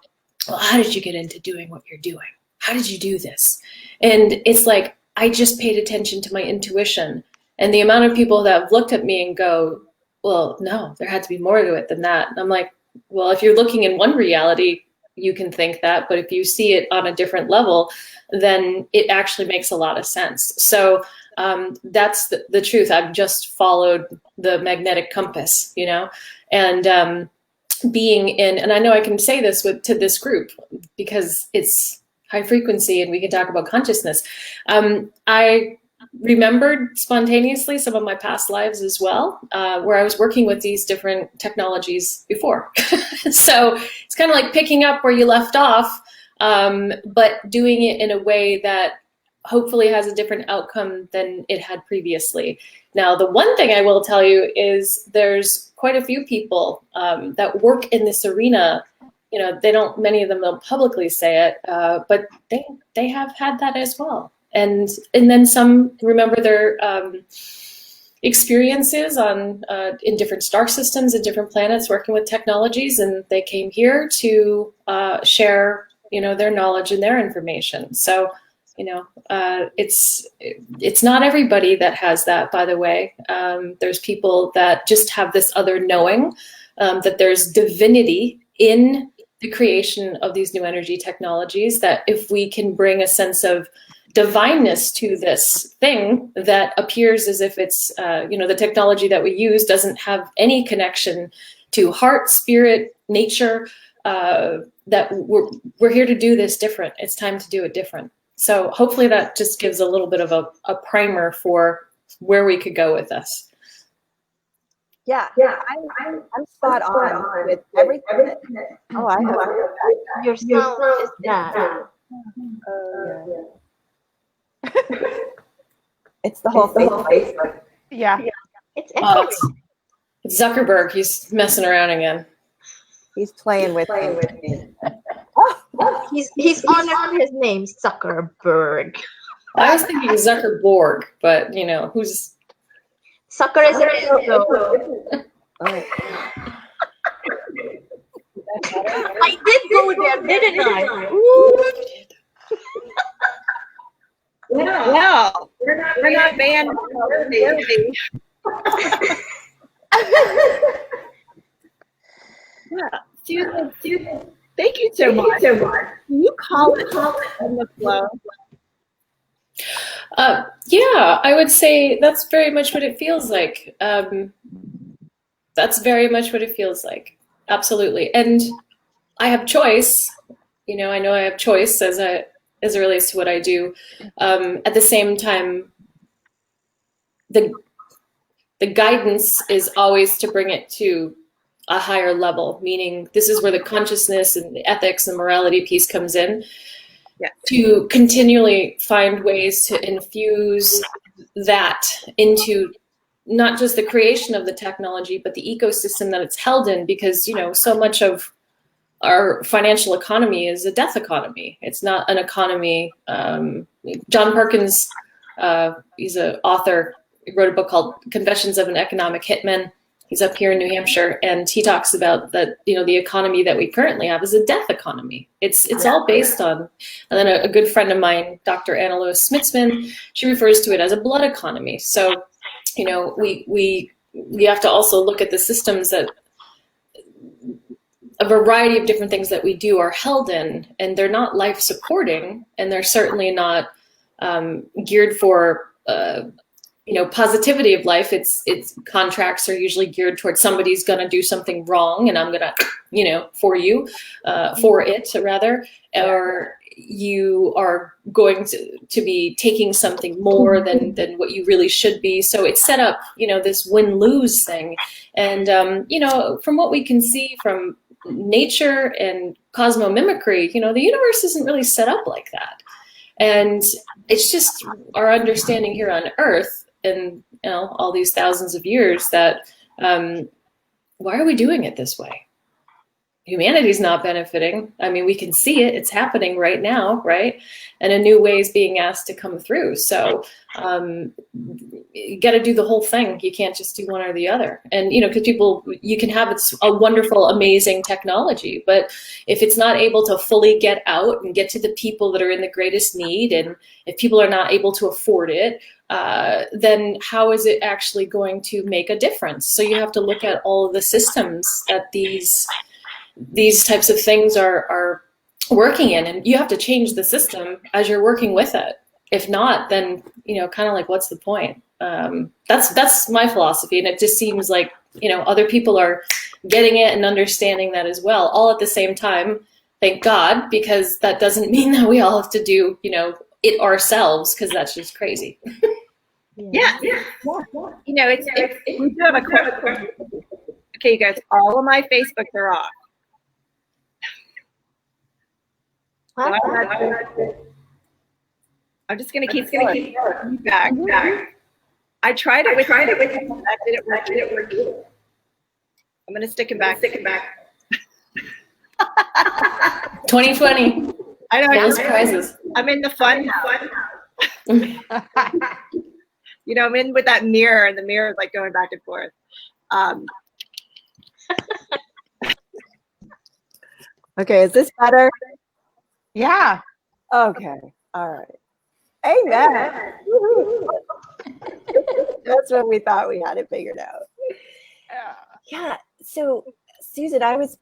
Speaker 3: well, how did you get into doing what you're doing? How did you do this? And it's like, I just paid attention to my intuition. And the amount of people that have looked at me and go, well, no, there had to be more to it than that. And I'm like, well, if you're looking in one reality, you can think that, but if you see it on a different level, then it actually makes a lot of sense. So that's the truth. I've just followed the magnetic compass, and being in, and I know I can say this to this group because it's high frequency and we can talk about consciousness. I remembered spontaneously some of my past lives as well, where I was working with these different technologies before. So it's kind of like picking up where you left off, but doing it in a way that hopefully has a different outcome than it had previously. Now, the one thing I will tell you is there's quite a few people that work in this arena. Many of them don't publicly say it, but they have had that as well. And then some remember their experiences in different star systems and different planets working with technologies, and they came here to share their knowledge and their information. So it's not everybody that has that, by the way. There's people that just have this other knowing that there's divinity in the creation of these new energy technologies, that if we can bring a sense of divineness to this thing that appears as if it's, the technology that we use doesn't have any connection to heart, spirit, nature, that we're here to do this different. It's time to do it different. So hopefully that just gives a little bit of a primer for where we could go with this.
Speaker 6: Yeah, I'm spot on with everything. Oh, I have
Speaker 2: Your sound is bad.
Speaker 6: It's the whole thing.
Speaker 5: Yeah.
Speaker 2: It's echoing.
Speaker 3: It's Zuckerberg. He's messing around again.
Speaker 6: He's playing with me.
Speaker 2: He's honoring his name, Zuckerberg.
Speaker 3: I was thinking Zuckerborg, but who's
Speaker 2: Sucker is a dildo.
Speaker 6: Oh.
Speaker 2: I did go there, didn't I? Ooh.
Speaker 1: Yeah, we're not banned. Yeah, Susan, thank you so much. Can you call it on the flow?
Speaker 3: Yeah, I would say that's very much what it feels like. That's very much what it feels like. Absolutely. And I have choice. I know I have choice as it relates to what I do. At the same time, the the guidance is always to bring it to a higher level, meaning this is where the consciousness and the ethics and morality piece comes in.
Speaker 1: Yeah.
Speaker 3: To continually find ways to infuse that into not just the creation of the technology, but the ecosystem that it's held in, because, you know, so much of our financial economy is a death economy. It's not an economy. John Perkins, he's an author, he wrote a book called Confessions of an Economic Hitman. He's up here in New Hampshire, and he talks about that, you know, the economy that we currently have is a death economy. It's all based on, and then a good friend of mine, Dr. Anna Lewis Smitzman, she refers to it as a blood economy. So, you know, we have to also look at the systems that a variety of different things that we do are held in, and they're not life supporting, and they're certainly not geared for you know, positivity of life. It's contracts are usually geared towards somebody's going to do something wrong, and I'm going to, you know, for you, for it rather, or you are going to be taking something more than what you really should be. So it's set up, you know, this win-lose thing. And, you know, from what we can see from nature and cosmomimicry, you know, the universe isn't really set up like that. And it's just our understanding here on Earth, and, you know, all these thousands of years, that why are we doing it this way? Humanity's not benefiting. I mean, we can see it. It's happening right now, right? And a new way is being asked to come through. So you got to do the whole thing. You can't just do one or the other. And, you know, because people, you can have a wonderful, amazing technology, but if it's not able to fully get out and get to the people that are in the greatest need, and if people are not able to afford it, then how is it actually going to make a difference? So you have to look at all of the systems that these types of things are working in, and you have to change the system as you're working with it. If not, then, you know, kind of like, what's the point? That's my philosophy, and it just seems like, you know, other people are getting it and understanding that as well, all at the same time. Thank God, because that doesn't mean that we all have to do, you know, it ourselves, because that's just crazy.
Speaker 1: Yeah. You know, it's we do have a question. Okay, you guys, all of my Facebooks are off. I'm just gonna keep back. I tried it with that didn't work. I'm gonna stick him back.
Speaker 3: 2020.
Speaker 1: I know.
Speaker 3: No surprises.
Speaker 1: I'm in the fun now. You know, I'm in with that mirror, and the mirror is like going back and forth. Okay, is this better?
Speaker 5: Yeah.
Speaker 6: Okay. All right. Amen. That's when we thought we had it figured out. Yeah. So, Susan, I was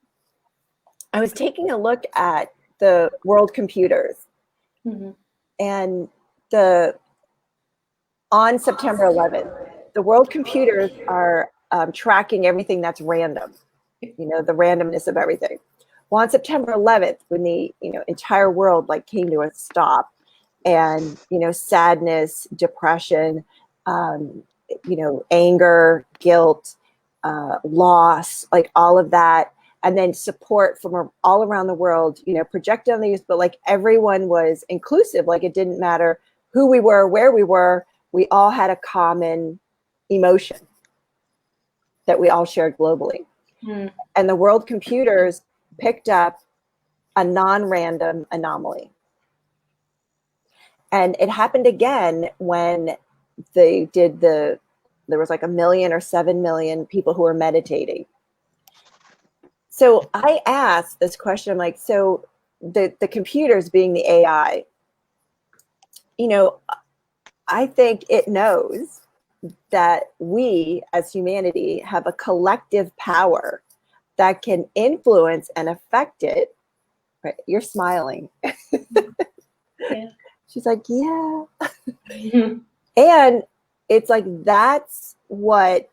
Speaker 6: taking a look at the world computers, and on September 11th, the world computers are tracking everything that's random. You know, the randomness of everything. Well, on September 11th, when the entire world like came to a stop, and sadness, depression, anger, guilt, loss, like all of that, and then support from all around the world, projected on the youth, but like everyone was inclusive. Like it didn't matter who we were, where we were, we all had a common emotion that we all shared globally. And the world computers picked up a non-random anomaly. And it happened again when they did there was like 1 million or 7 million people who were meditating. So I asked this question, I'm like, so the computers being the AI, I think it knows that we as humanity have a collective power that can influence and affect it. Right? You're smiling.
Speaker 3: Yeah.
Speaker 6: She's like, yeah. And it's like, that's what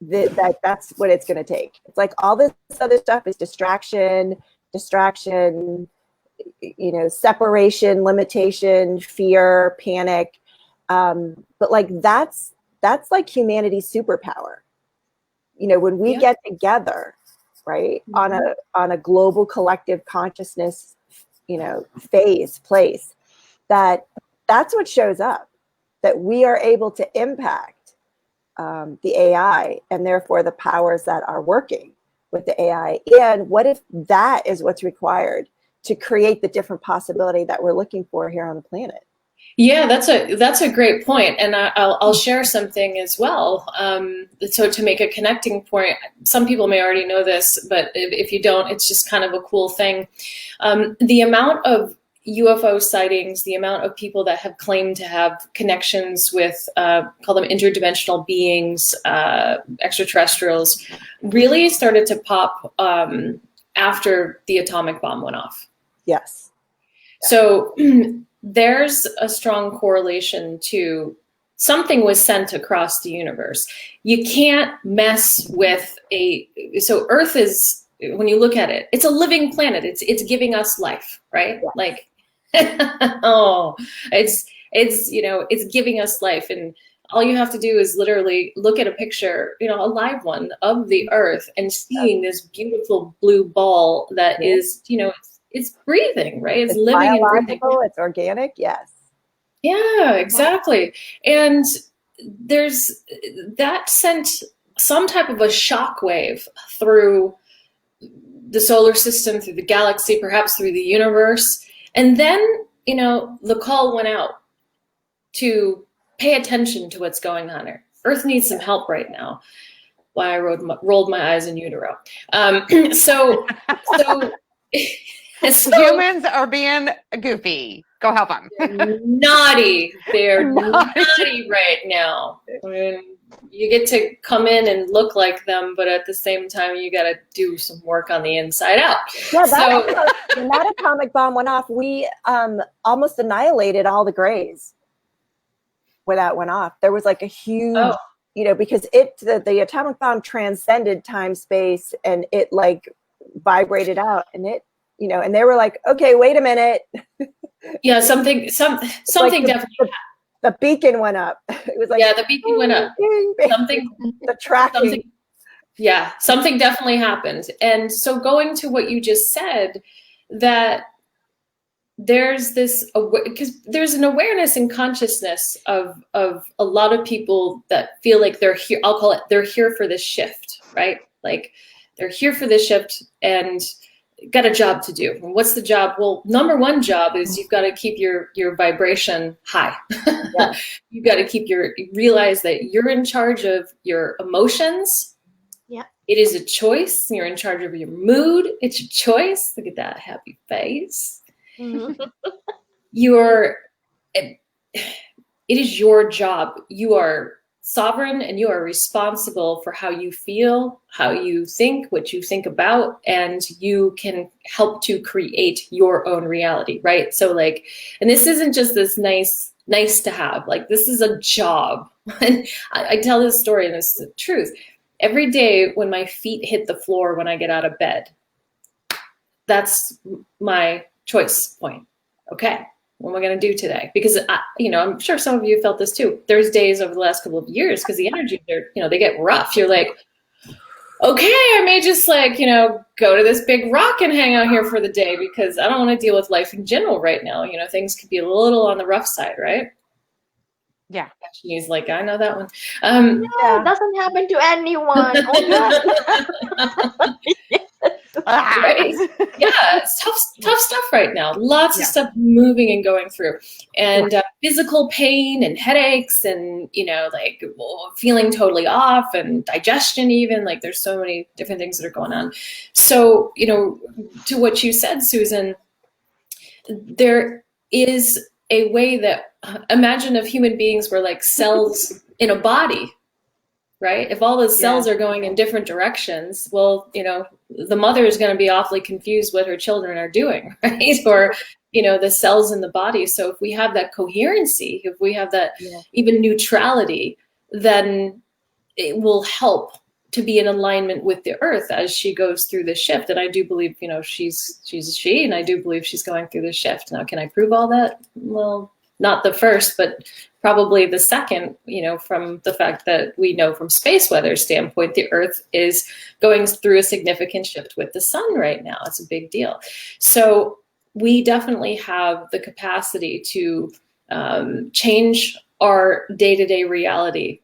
Speaker 6: that's what it's going to take. It's like all this other stuff is distraction, separation, limitation, fear, panic. But like that's that's like humanity's superpower. You know, when we
Speaker 3: Yeah.
Speaker 6: get together, right, on a global collective consciousness, you know, place, that's what shows up, that we are able to impact the AI and therefore the powers that are working with the AI. And what if that is what's required to create the different possibility that we're looking for here on the planet?
Speaker 3: Yeah, that's a great point, and I'll share something as well. So to make a connecting point, some people may already know this, but if you don't, it's just kind of a cool thing. The amount of UFO sightings, the amount of people that have claimed to have connections with, call them interdimensional beings, extraterrestrials, really started to pop after the atomic bomb went off.
Speaker 6: Yes.
Speaker 3: So there's a strong correlation to something was sent across the universe. You can't mess with so Earth is, when you look at it, it's a living planet. It's giving us life, right?
Speaker 6: Yeah.
Speaker 3: Like, oh, it's, you know, it's giving us life. And all you have to do is literally look at a picture, you know, a live one of the Earth, and seeing this beautiful blue ball that is, you know, it's breathing, right? It's living and breathing.
Speaker 6: It's organic, yes.
Speaker 3: Yeah, exactly. And that sent some type of a shockwave through the solar system, through the galaxy, perhaps through the universe. And then, you know, the call went out to pay attention to what's going on here. Earth needs some help right now. Why I rolled my eyes in utero. So
Speaker 5: Humans are being goofy. Go help them.
Speaker 3: Naughty. They're naughty right now. I mean, you get to come in and look like them, but at the same time, you got to do some work on the inside out.
Speaker 6: Yeah, when that atomic bomb went off, we almost annihilated all the grays when that went off. There was like a huge, you know, because the atomic bomb transcended time, space, and it like vibrated out, and it, you know, and they were like, okay, wait a minute.
Speaker 3: Yeah, something
Speaker 6: like
Speaker 3: definitely.
Speaker 6: The beacon went up. It was like,
Speaker 3: yeah, the beacon went up.
Speaker 6: Bing, bing.
Speaker 3: Something,
Speaker 6: the tracking.
Speaker 3: Something definitely happened. And so going to what you just said, that there's this, because there's an awareness and consciousness of a lot of people that feel like they're here. I'll call it, they're here for this shift, right? Like they're here for this shift and got a job to do. And what's the job? Well, number one job is you've got to keep your vibration high.
Speaker 6: Yeah.
Speaker 3: You've got to realize that you're in charge of your emotions.
Speaker 2: Yeah.
Speaker 3: It is a choice. You're in charge of your mood. It's a choice. Look at that happy face.
Speaker 2: Mhm.
Speaker 3: It is your job. You are sovereign and you are responsible for how you feel, how you think, what you think about, and you can help to create your own reality, right? So like, and this isn't just this nice to have, like this is a job. And I tell this story, and this is the truth. Every day when my feet hit the floor when I get out of bed, that's my choice point. Okay. What am I going to do today? Because, I'm sure some of you felt this too. There's days over the last couple of years, because the energy, they get rough. You're like, okay, I may just go to this big rock and hang out here for the day, because I don't want to deal with life in general right now. Things could be a little on the rough side, right?
Speaker 5: Yeah.
Speaker 3: He's like, I know that one.
Speaker 2: No, it doesn't happen to anyone.
Speaker 3: Right? Yeah, it's tough stuff right now. Lots of stuff moving and going through, and physical pain and headaches, and feeling totally off, and digestion even. Like there's so many different things that are going on. So to what you said, Susan, there is a way that imagine if human beings were like cells in a body. Right? If all the cells are going in different directions, well, the mother is going to be awfully confused what her children are doing, right? Or, the cells in the body. So if we have that coherency, if we have that even neutrality, then it will help to be in alignment with the earth as she goes through this shift. And I do believe, she's a she, and I do believe she's going through this shift. Now, can I prove all that? Well, not the first, but probably the second, from the fact that we know from space weather standpoint, the Earth is going through a significant shift with the sun right now. It's a big deal. So we definitely have the capacity to change our day-to-day reality.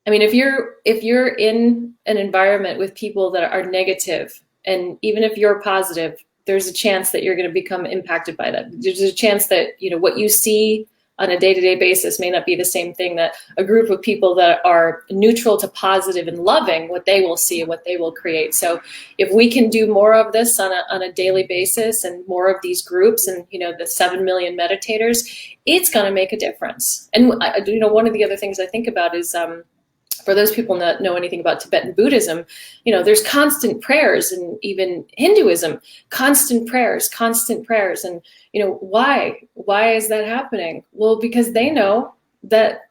Speaker 3: I mean, if you're in an environment with people that are negative, and even if you're positive, there's a chance that you're going to become impacted by that. There's a chance that, what you see on a day-to-day basis may not be the same thing that a group of people that are neutral to positive and loving, what they will see and what they will create. So if we can do more of this on a daily basis, and more of these groups, and the 7 million meditators, it's going to make a difference. And one of the other things I think about is, for those people that know anything about Tibetan Buddhism, there's constant prayers, and even Hinduism, constant prayers. And, why is that happening? Well, because they know that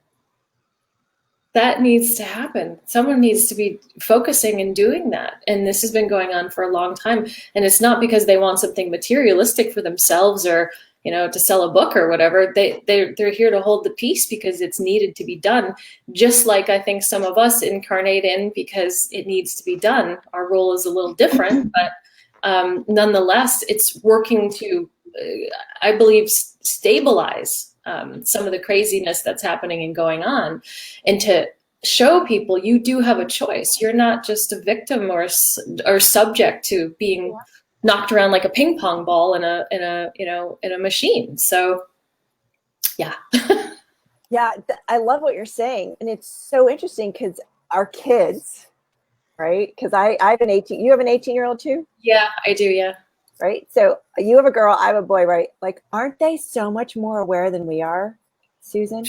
Speaker 3: needs to happen. Someone needs to be focusing and doing that. And this has been going on for a long time. And it's not because they want something materialistic for themselves, or to sell a book or whatever. They're here to hold the peace because it's needed to be done. Just like I think some of us incarnate in because it needs to be done. Our role is a little different, but nonetheless, it's working to, I believe, stabilize some of the craziness that's happening and going on, and to show people you do have a choice. You're not just a victim or subject to being knocked around like a ping pong ball in a machine. So, yeah.
Speaker 6: Yeah, I love what you're saying, and it's so interesting because our kids, right? Because I have an 18. You have an 18-year-old too?
Speaker 3: Yeah, I do. Yeah.
Speaker 6: Right. So you have a girl, I have a boy, right? Like, aren't they so much more aware than we are, Susan?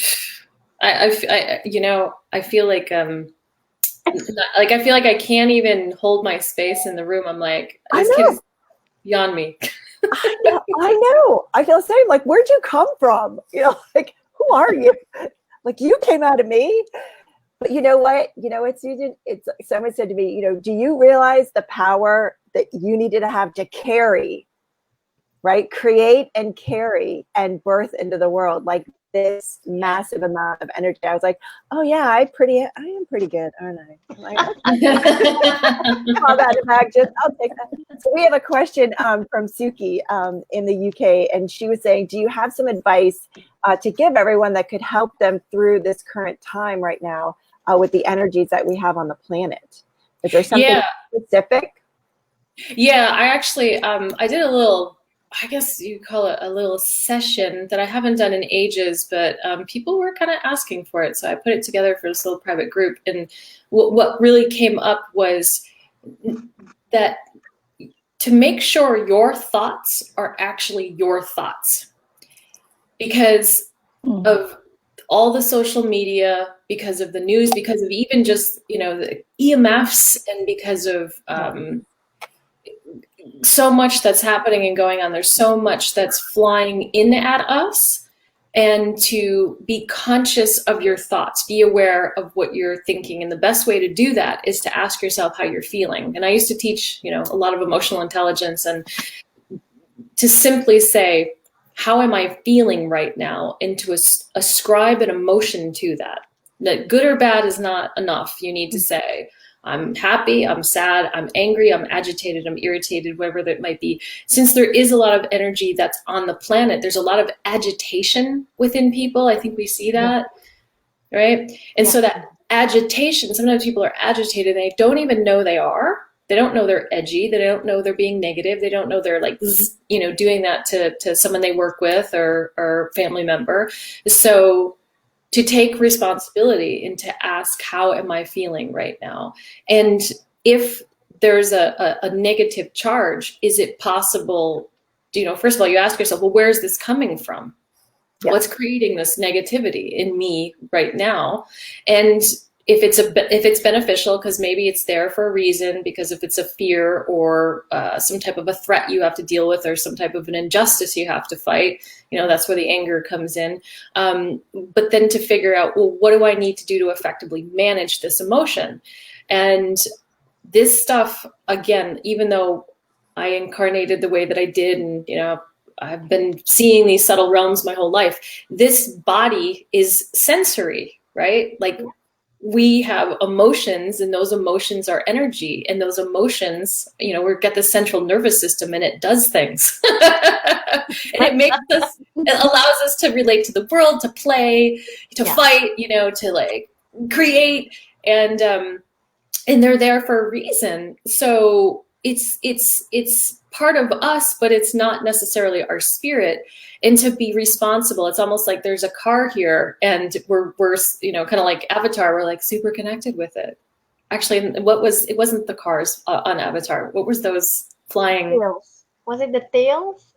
Speaker 3: I feel like I feel like I can't even hold my space in the room. I'm like, this kid is beyond me.
Speaker 6: I know. I feel the same. Like, where'd you come from? Like, who are you? Like, you came out of me. But you know what? Susan, it's someone said to me, do you realize the power that you needed to have to carry, right? Create and carry and birth into the world, like this massive amount of energy. I was like, oh yeah, I am pretty good, aren't I? I'm like, all that imagine, I'll take that. So we have a question from Suki in the UK, and she was saying, do you have some advice to give everyone that could help them through this current time right now with the energies that we have on the planet? Is there something specific?
Speaker 3: Yeah, I actually, I did a little, I guess you call it a little session that I haven't done in ages, but people were kind of asking for it. So I put it together for this little private group. And what really came up was that to make sure your thoughts are actually your thoughts, because of all the social media, because of the news, because of even just, the EMFs, and because of so much that's happening and going on. There's so much that's flying in at us, and to be conscious of your thoughts, be aware of what you're thinking. And the best way to do that is to ask yourself how you're feeling. And I used to teach, a lot of emotional intelligence, and to simply say, how am I feeling right now? And to ascribe an emotion to that. That good or bad is not enough. You need to say, I'm happy, I'm sad, I'm angry, I'm agitated, I'm irritated, whatever that might be. Since there is a lot of energy that's on the planet, there's a lot of agitation within people. I think we see that, right? And so that agitation, sometimes people are agitated, they don't even know they are. They don't know they're edgy. They don't know they're being negative. They don't know they're like, doing that to someone they work with or family member. So to take responsibility and to ask, how am I feeling right now? And if there's a negative charge, is it possible, first of all, you ask yourself, well, where's this coming from? Yeah. What's creating this negativity in me right now? And if it's beneficial, because maybe it's there for a reason, because if it's a fear or some type of a threat you have to deal with, or some type of an injustice you have to fight, that's where the anger comes in. But then to figure out, well, what do I need to do to effectively manage this emotion? And this stuff, again, even though I incarnated the way that I did, and I've been seeing these subtle realms my whole life. This body is sensory, right? Like we have emotions, and those emotions are energy, and those emotions, you know, we've got the central nervous system, and it does things. And it makes us, it allows us to relate to the world, to play, to fight, you know, to like create, and they're there for a reason. So it's part of us, but it's not necessarily our spirit. And to be responsible, it's almost like there's a car here, and we're you know, kind of like Avatar, we're like super connected with it. Actually, it wasn't the cars on Avatar. What was those flying?
Speaker 2: Tails. Was it the tails?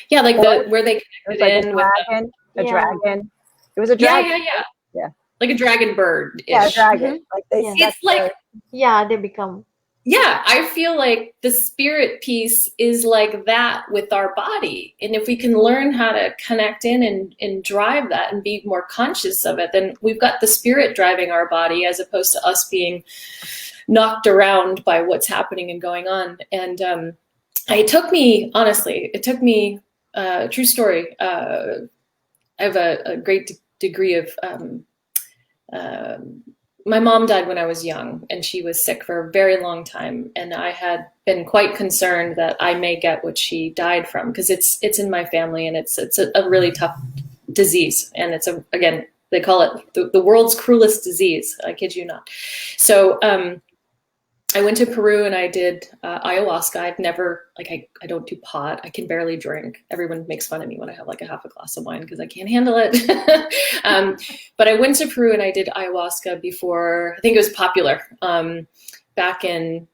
Speaker 3: Yeah, like where they connected
Speaker 6: like
Speaker 3: in
Speaker 6: a
Speaker 3: with
Speaker 6: dragon.
Speaker 3: the,
Speaker 6: A dragon. It was a dragon.
Speaker 3: yeah. Like a dragon bird.
Speaker 6: Yeah, a dragon. Like they.
Speaker 2: Yeah.
Speaker 3: It's like.
Speaker 2: Yeah, they become.
Speaker 3: Yeah, I feel like the spirit piece is like that with our body. And if we can learn how to connect in and drive that and be more conscious of it, then we've got the spirit driving our body as opposed to us being knocked around by what's happening and going on. And it took me, honestly, true story. I have a great degree of my mom died when I was young, and she was sick for a very long time. And I had been quite concerned that I may get what she died from, because it's in my family, and it's a really tough disease. And it's again, they call it the world's cruelest disease. I kid you not. So I went to Peru and I did ayahuasca. I've never, like, I don't do pot. I can barely drink. Everyone makes fun of me when I have like a half a glass of wine because I can't handle it. But I went to Peru and I did ayahuasca before, I think it was popular, back in,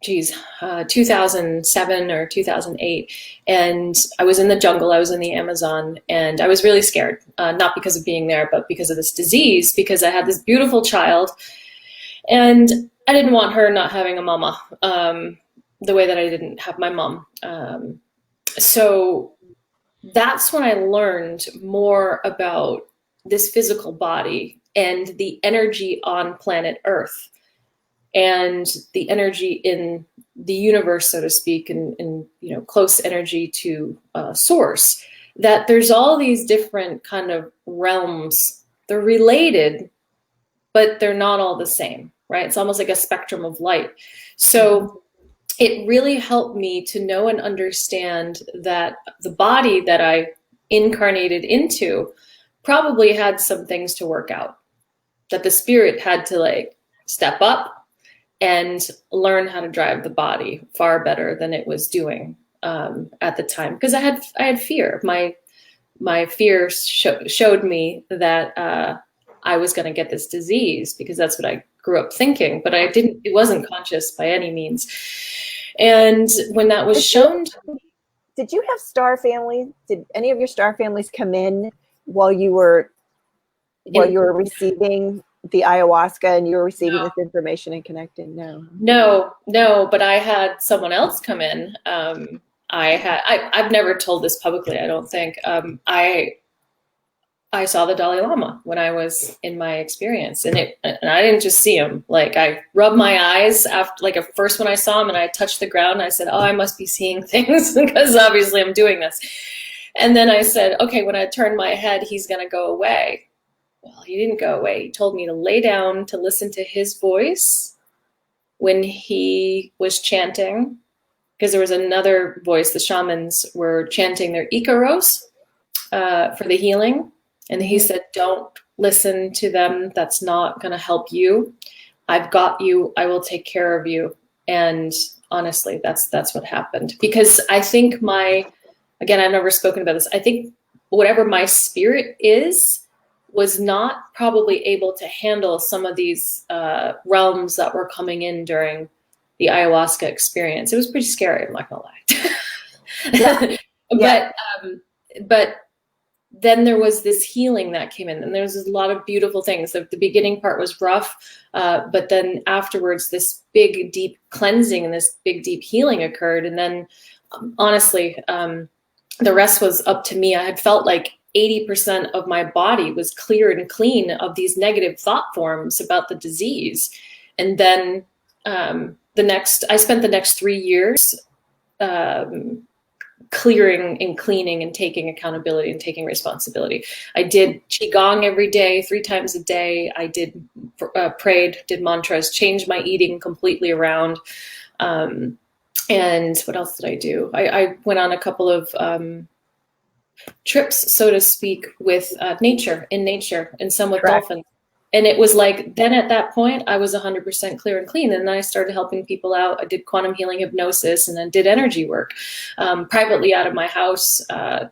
Speaker 3: 2007 or 2008. And I was in the jungle, I was in the Amazon, and I was really scared, not because of being there, but because of this disease, because I had this beautiful child, and I didn't want her not having a mama, the way that I didn't have my mom. So that's when I learned more about this physical body and the energy on planet Earth and the energy in the universe, so to speak, and you know, close energy to source. That there's all these different kind of realms. They're related, but they're not all the same. Right? It's almost like a spectrum of light. So it really helped me to know and understand that the body that I incarnated into probably had some things to work out, that the spirit had to like step up and learn how to drive the body far better than it was doing at the time. Because I had fear. My fear showed me that I was going to get this disease, because that's what I grew up thinking, but it wasn't conscious by any means. And when that was shown to me,
Speaker 6: did you have star family? Did any of your star families come in while you were receiving the ayahuasca and you were receiving this information and connecting? No,
Speaker 3: but I had someone else come in. I've never told this publicly, I don't think. I saw the Dalai Lama when I was in my experience, and I didn't just see him. Like, I rubbed my eyes after, like, at first when I saw him, and I touched the ground, and I said, "Oh, I must be seeing things," because obviously I'm doing this. And then I said, "Okay, when I turn my head, he's gonna go away." Well, he didn't go away. He told me to lay down, to listen to his voice when he was chanting, because there was another voice. The shamans were chanting their Icaros for the healing. And he said, "Don't listen to them. That's not going to help you. I've got you. I will take care of you." And honestly, that's what happened. Because I think again, I've never spoken about this. I think whatever my spirit was not probably able to handle some of these realms that were coming in during the ayahuasca experience. It was pretty scary, I'm not going to lie.
Speaker 6: Yeah.
Speaker 3: But then there was this healing that came in, and there was a lot of beautiful things. The beginning part was rough, but then afterwards, this big, deep cleansing and this big, deep healing occurred. And then, honestly, the rest was up to me. I had felt like 80% of my body was cleared and clean of these negative thought forms about the disease. And then I spent the next 3 years clearing and cleaning and taking accountability and taking responsibility. I did qigong every day, 3 times a day. I did prayed, did mantras, changed my eating completely around. And what else did I do? I went on a couple of trips, so to speak, with nature, and some with dolphins. And it was like, then at that point, I was 100% clear and clean. And then I started helping people out. I did quantum healing hypnosis and then did energy work privately out of my house,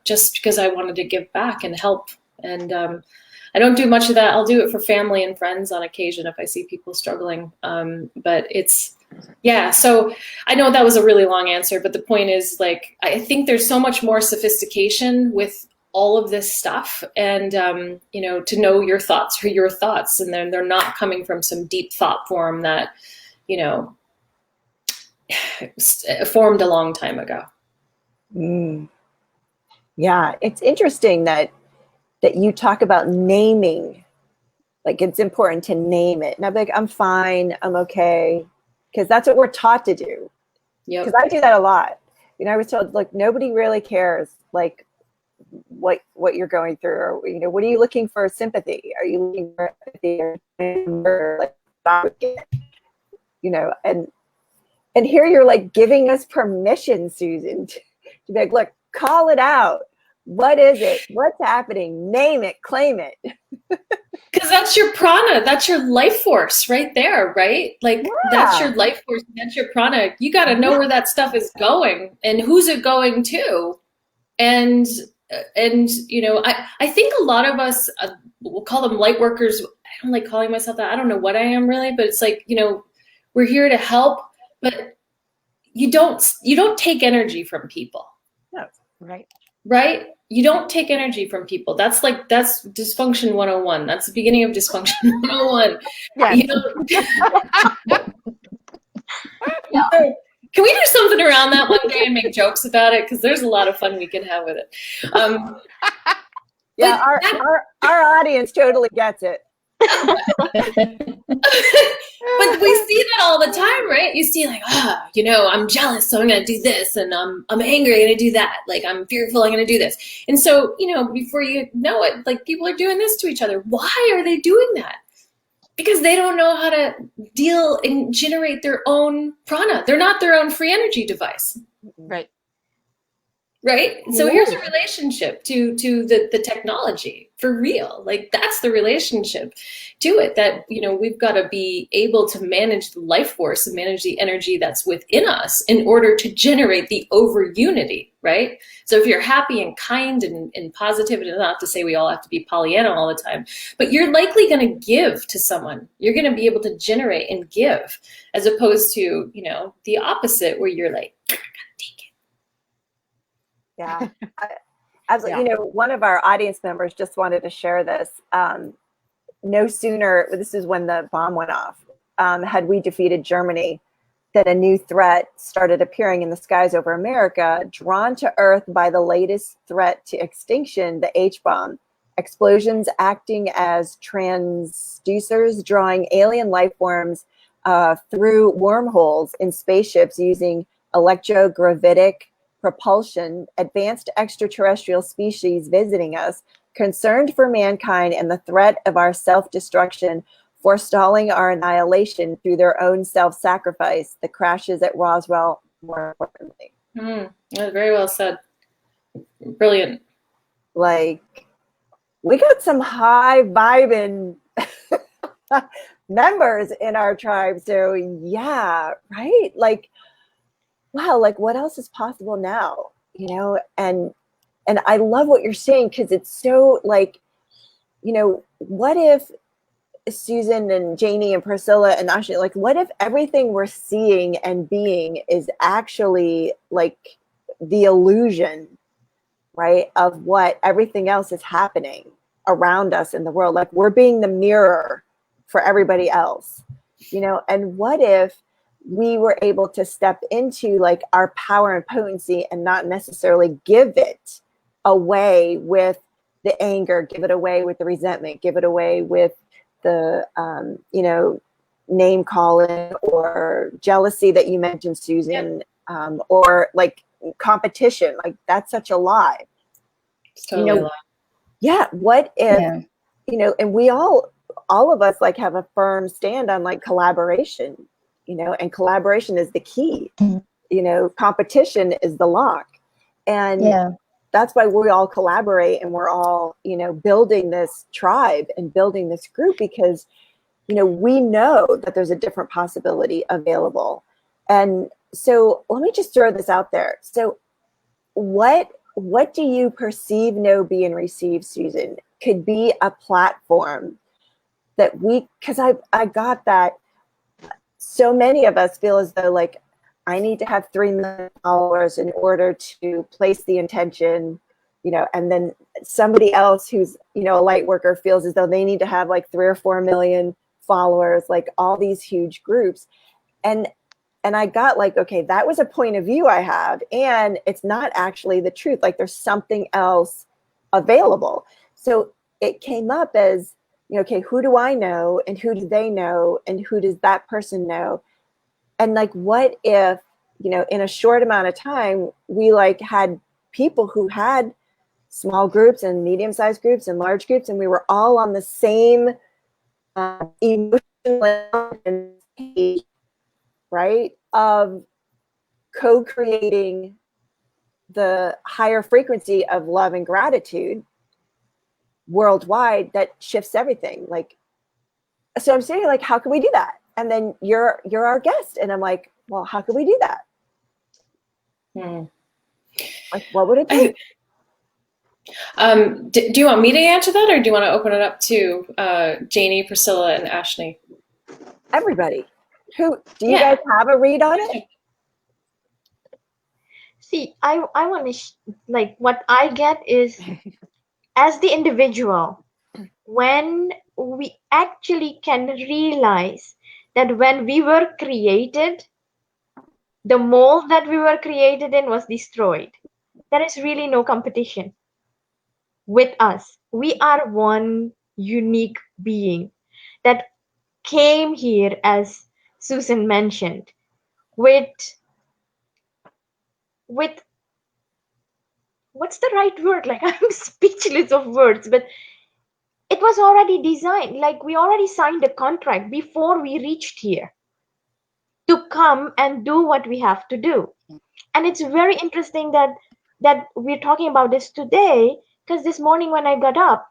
Speaker 3: just because I wanted to give back and help. And I don't do much of that. I'll do it for family and friends on occasion if I see people struggling. But it's, yeah, so I know that was a really long answer, but the point is, like, I think there's so much more sophistication with all of this stuff, and you know, to know your thoughts are your thoughts, and then they're not coming from some deep thought form that, you know, formed a long time ago.
Speaker 6: Yeah, it's interesting that you talk about naming, like it's important to name it. And I'm like, I'm fine, I'm okay, because that's what we're taught to do.
Speaker 3: Yep.
Speaker 6: Because I do that a lot. You know, I was told, like, nobody really cares, like, what you're going through, or, you know, what are you looking for? Sympathy? Are you looking for empathy, or like, you know, and here you're like giving us permission, Susan, to be like, look, call it out. What is it? What's happening? Name it, claim it.
Speaker 3: Because that's your prana, that's your life force right there, right? Like, that's your life force, that's your prana. You got to know where that stuff is going and who's it going to. And you know, I think a lot of us, we'll call them light workers. I don't like calling myself that. I don't know what I am really, but it's like, you know, we're here to help, but you don't take energy from people.
Speaker 6: No.
Speaker 3: Right? You don't take energy from people. That's dysfunction 101. That's the beginning of dysfunction 101.
Speaker 5: Yeah.
Speaker 3: You know, can we do something around that one day and make jokes about it? Because there's a lot of fun we can have with it.
Speaker 6: Yeah, our audience totally gets it.
Speaker 3: But we see that all the time, right? You see, like, you know, I'm jealous, so I'm going to do this, and I'm angry, I'm going to do that. Like, I'm fearful, I'm going to do this. And so, you know, before you know it, like, people are doing this to each other. Why are they doing that? Because they don't know how to deal and generate their own prana. They're not their own free energy device.
Speaker 5: Right.
Speaker 3: Right? So here's a relationship to the technology, for real. Like, that's the relationship to it, that, you know, we've got to be able to manage the life force and manage the energy that's within us in order to generate the over unity, right? So if you're happy and kind and positive, and not to say we all have to be Pollyanna all the time, but you're likely going to give to someone. You're going to be able to generate and give, as opposed to, you know, the opposite, where you're like,
Speaker 6: Yeah, absolutely. You know, one of our audience members just wanted to share this. No sooner, this is when the bomb went off, had we defeated Germany, that a new threat started appearing in the skies over America, drawn to Earth by the latest threat to extinction, the H-bomb. Explosions acting as transducers, drawing alien life forms through wormholes in spaceships using electrogravitic propulsion, advanced extraterrestrial species visiting us, concerned for mankind and the threat of our self-destruction, forestalling our annihilation through their own self-sacrifice, the crashes at Roswell, more importantly.
Speaker 3: Very well said. Brilliant.
Speaker 6: Like, we got some high vibing members in our tribe. So yeah, right? Like, wow, like, what else is possible now? You know, and I love what you're saying, because it's so, like, you know, what if Susan and Janie and Priscilla and Ashley, like, what if everything we're seeing and being is actually like the illusion, right, of what everything else is happening around us in the world? Like, we're being the mirror for everybody else, you know? And what if we were able to step into, like, our power and potency and not necessarily give it away with the anger, give it away with the resentment, give it away with the, you know, name calling or jealousy that you mentioned, Susan, or like competition. Like, that's such a lie.
Speaker 3: It's totally a lie.
Speaker 6: Yeah. What if,
Speaker 4: Yeah.
Speaker 6: and we all of us like have a firm stand on like collaboration, and collaboration is the key. Competition is the lock. And
Speaker 4: Yeah.
Speaker 6: that's why we all collaborate, and we're all, building this tribe and building this group, because, we know that there's a different possibility available. And so let me just throw this out there. So what do you perceive, know, be, and receive, Susan, could be a platform that because I got that so many of us feel as though like, I need to have 3 million followers in order to place the intention, and then somebody else who's, a light worker feels as though they need to have like 3 or 4 million followers, like all these huge groups. And I got like, okay, that was a point of view I have, and it's not actually the truth. Like, there's something else available. So it came up as, okay, who do I know, and who do they know, and who does that person know? And like, what if, in a short amount of time, we like had people who had small groups and medium-sized groups and large groups, and we were all on the same emotional page, right, of co-creating the higher frequency of love and gratitude worldwide that shifts everything. Like, so I'm saying, like, how can we do that? And then you're our guest, and I'm like, well, how can we do that? Like, what would it take?
Speaker 3: Do you want me to answer that, or do you want to open it up to Janie, Priscilla, and Ashley?
Speaker 6: Everybody. Who do you guys have a read on it?
Speaker 2: See, I want to like, what I get is, as the individual, when we actually can realize that when we were created, the mold that we were created in was destroyed. There is really no competition with us. We are one unique being that came here, as Susan mentioned, with what's the right word? Like, I'm speechless of words, but it was already designed. Like, we already signed a contract before we reached here to come and do what we have to do. And it's very interesting that we're talking about this today, because this morning when I got up,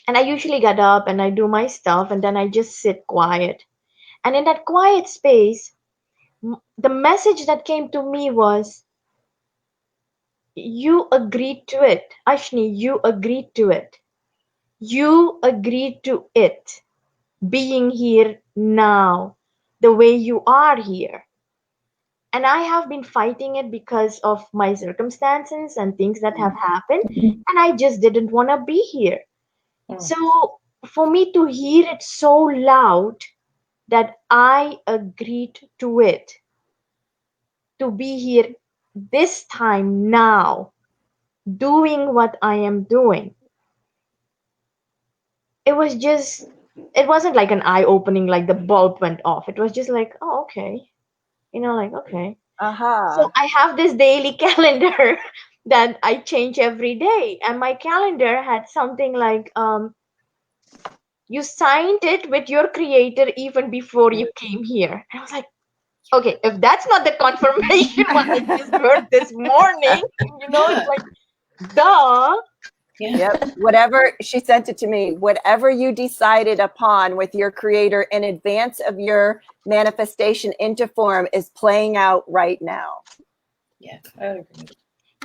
Speaker 2: and I usually get up and I do my stuff, and then I just sit quiet. And in that quiet space, the message that came to me was, you agreed to it. Ashni, you agreed to it. You agreed to it being here now, the way you are here. And I have been fighting it because of my circumstances and things that have happened, and I just didn't want to be here. So for me to hear it so loud that I agreed to it, to be here this time now, doing what I am doing, it wasn't like an eye opening, like the bulb went off. It was just like, oh, okay. Like, okay. So I have this daily calendar that I change every day. And my calendar had something like, you signed it with your creator even before you came here. And I was like, okay, if that's not the confirmation what I just heard this morning, it's like, duh.
Speaker 6: Yep. Whatever, she sent it to me, whatever you decided upon with your creator in advance of your manifestation into form is playing out right now.
Speaker 3: Yeah, I would agree.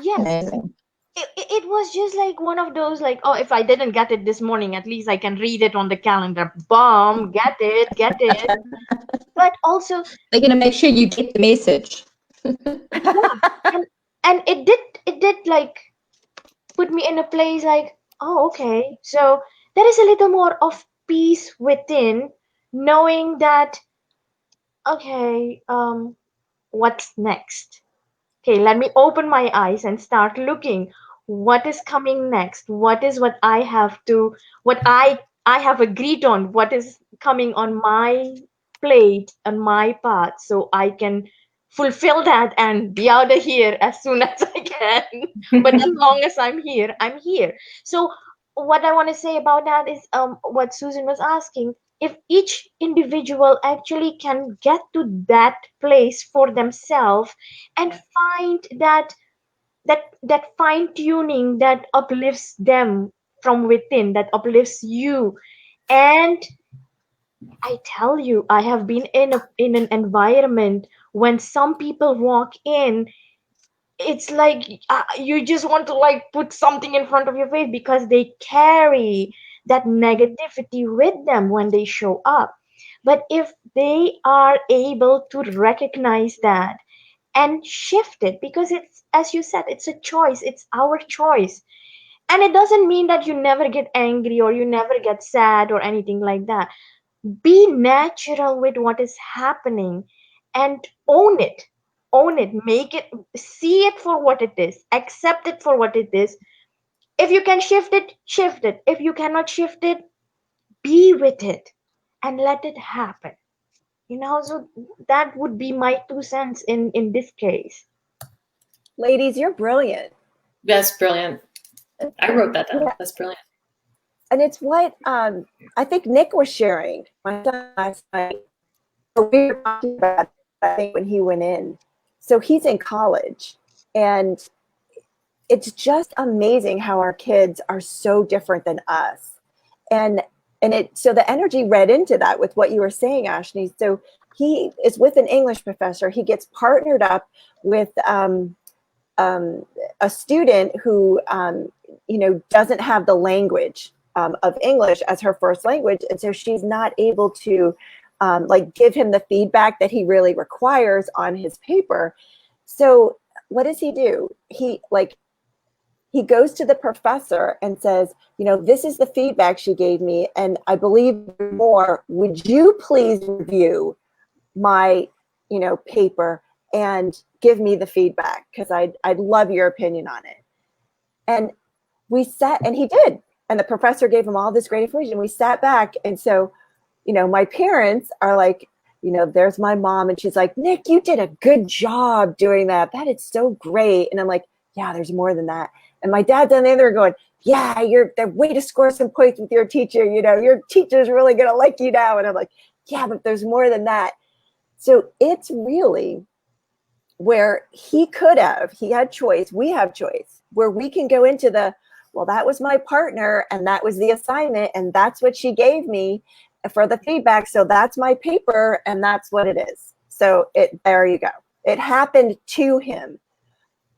Speaker 2: Yes.
Speaker 4: Amazing.
Speaker 2: It was just like one of those, like, oh, if I didn't get it this morning, at least I can read it on the calendar. Boom, get it. But also,
Speaker 4: They're going to make sure you get the message.
Speaker 2: yeah, and it did like put me in a place like, oh, okay. So there is a little more of peace within, knowing that, okay, what's next? Okay, let me open my eyes and start looking. What is coming next? What I have agreed on? What is coming on my plate and my path, so I can fulfill that and be out of here as soon as I can. But as long as I'm here, I'm here. So what I want to say about that is what Susan was asking. If each individual actually can get to that place for themselves and find that fine tuning that uplifts them from within, that uplifts you. And I tell you, I have been in an environment when some people walk in, it's like you just want to like put something in front of your face because they carry that negativity with them when they show up. But if they are able to recognize that and shift it, because it's, as you said, it's a choice, it's our choice. And it doesn't mean that you never get angry or you never get sad or anything like that. Be natural with what is happening and own it, make it, see it for what it is, accept it for what it is. If you can shift it, shift it. If you cannot shift it, be with it and let it happen. So that would be my 2 cents in this case.
Speaker 6: Ladies, you're brilliant.
Speaker 3: That's brilliant. I wrote that down.
Speaker 6: Yeah.
Speaker 3: That's brilliant.
Speaker 6: And it's what I think Nick was sharing my son last night. We were talking about it, I think, when he went in. So he's in college, and it's just amazing how our kids are so different than us. And so the energy read into that with what you were saying, Ashni. So he is with an English professor. He gets partnered up with a student who doesn't have the language of English as her first language, and so she's not able to give him the feedback that he really requires on his paper. So what does he do? He goes to the professor and says, this is the feedback she gave me, and I believe more. Would you please review my paper and give me the feedback, because I'd love your opinion on it. And we sat, and he did. And the professor gave him all this great information. We sat back. And so, my parents are like, there's my mom. And she's like, Nick, you did a good job doing that. That is so great. And I'm like, yeah, there's more than that. And my dad's on the other going, yeah, the way to score some points with your teacher. Your teacher's really going to like you now. And I'm like, yeah, but there's more than that. So it's really where he had choice. We have choice, where we can go into well, that was my partner, and that was the assignment, and that's what she gave me for the feedback. So that's my paper, and that's what it is. So there you go. It happened to him,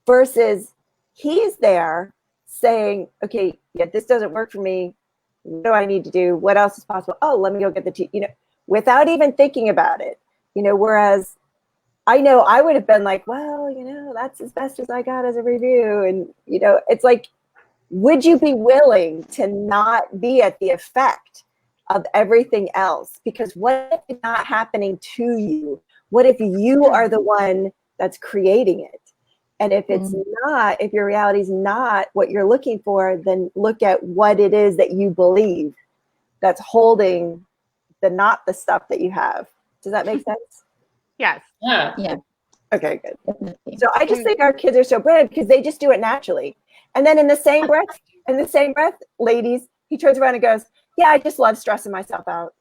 Speaker 6: versus he's there saying, okay, yeah, this doesn't work for me. What do I need to do? What else is possible? Oh, let me go get the without even thinking about it. Whereas I know I would have been like, well, that's as best as I got as a review. And, it's like, would you be willing to not be at the effect of everything else? Because what if it's not happening to you? What if you are the one that's creating it? And if it's not, if your reality is not what you're looking for, then look at what it is that you believe that's holding not the stuff that you have. Does that make sense?
Speaker 5: Yes.
Speaker 4: Yeah.
Speaker 6: Okay, good.
Speaker 4: Definitely.
Speaker 6: So I just think our kids are so brilliant because they just do it naturally. And then in the same breath, ladies, he turns around and goes, yeah, I just love stressing myself out.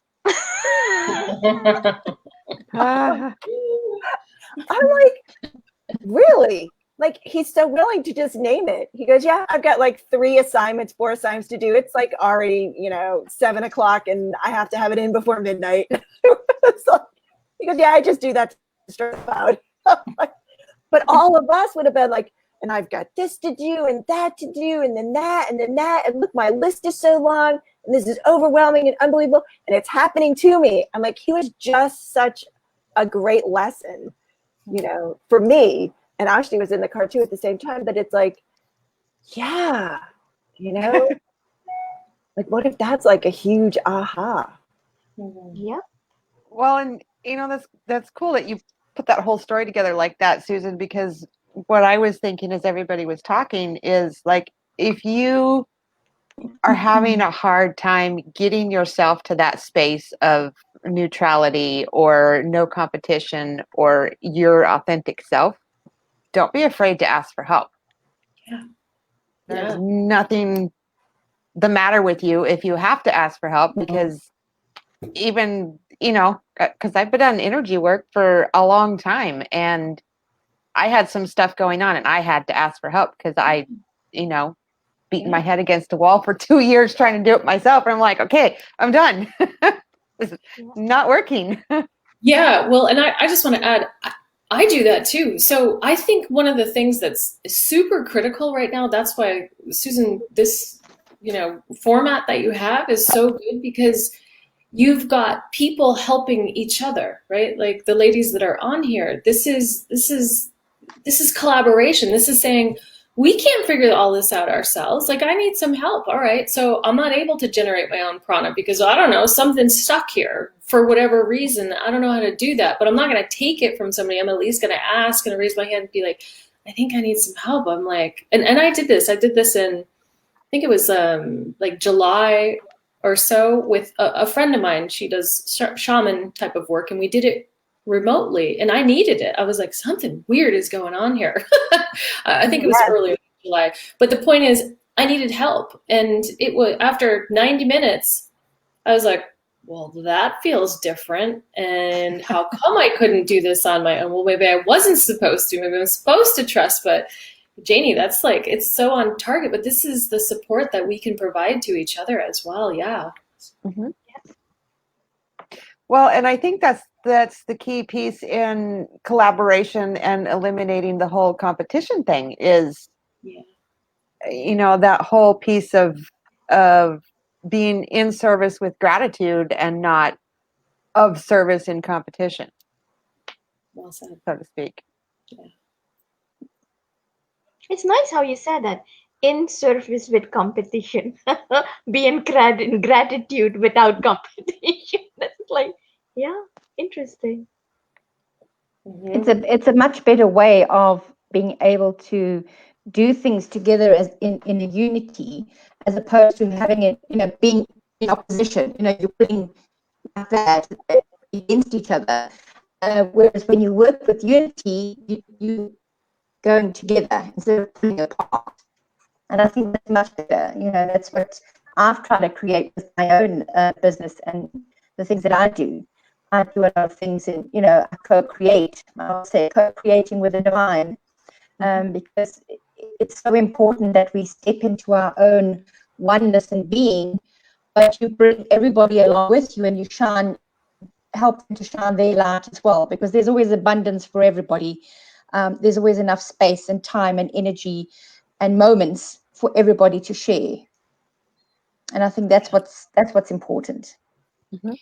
Speaker 6: I'm like, really? Like, he's so willing to just name it. He goes, yeah, I've got like 4 assignments to do. It's like already, 7 o'clock and I have to have it in before midnight. So, he goes, yeah, I just do that to stress out. But all of us would have been like, and I've got this to do and that to do and then that and then that. And look, my list is so long and this is overwhelming and unbelievable. And it's happening to me. I'm like, he was just such a great lesson, for me. And Ashley was in the car too at the same time. But it's like, yeah, like what if that's like a huge aha?
Speaker 2: Yeah.
Speaker 5: Well, and that's cool that you put that whole story together like that, Susan, because what I was thinking as everybody was talking is like, if you are having a hard time getting yourself to that space of neutrality or no competition or your authentic self, don't be afraid to ask for help.
Speaker 3: Yeah.
Speaker 5: There's nothing the matter with you if you have to ask for help, because even, because I've been on energy work for a long time and I had some stuff going on and I had to ask for help because I, beating my head against a wall for 2 years trying to do it myself. And I'm like, okay, I'm done. This is not working.
Speaker 3: Yeah, well, and I just want to add, I do that too. So I think one of the things that's super critical right now, that's why, Susan, this, format that you have is so good, because you've got people helping each other, right? Like the ladies that are on here, this is collaboration. This is saying, we can't figure all this out ourselves. Like, I need some help. All right. So I'm not able to generate my own prana because, I don't know, something's stuck here for whatever reason. I don't know how to do that, but I'm not going to take it from somebody. I'm at least going to ask and raise my hand and be like, I think I need some help. I'm like, and I did this in, I think it was like July or so with a friend of mine. She does shaman type of work, and we did it remotely, and I needed it. I was like, something weird is going on here. I think it was earlier in July, but the point is, I needed help, and it was after 90 minutes, I was like, well, that feels different, and how come I couldn't do this on my own? Well, maybe I wasn't supposed to. Maybe I'm supposed to trust, but Janie, that's like, it's so on target, but this is the support that we can provide to each other as well. Yeah.
Speaker 5: Mm-hmm. Well, and I think that's the key piece in collaboration and eliminating the whole competition thing is, that whole piece of being in service with gratitude and not of service in competition.
Speaker 3: Well said.
Speaker 5: So to speak.
Speaker 3: Yeah.
Speaker 2: It's nice how you said that. In service with competition, be in gratitude without competition. That's like, yeah, interesting.
Speaker 3: Mm-hmm.
Speaker 4: It's a much better way of being able to do things together as in a unity, as opposed to having it, being in opposition. You're putting like that against each other. Whereas when you work with unity, you going together instead of pulling apart. And I think that's much better. That's what I've tried to create with my own business and the things that I do. I do a lot of things in, I co-create. I'll say co-creating with the divine, because it's so important that we step into our own oneness and being, but you bring everybody along with you and you help them to shine their light as well, because there's always abundance for everybody. There's always enough space and time and energy and moments for everybody to share. And I think that's what's important.
Speaker 5: Mm-hmm.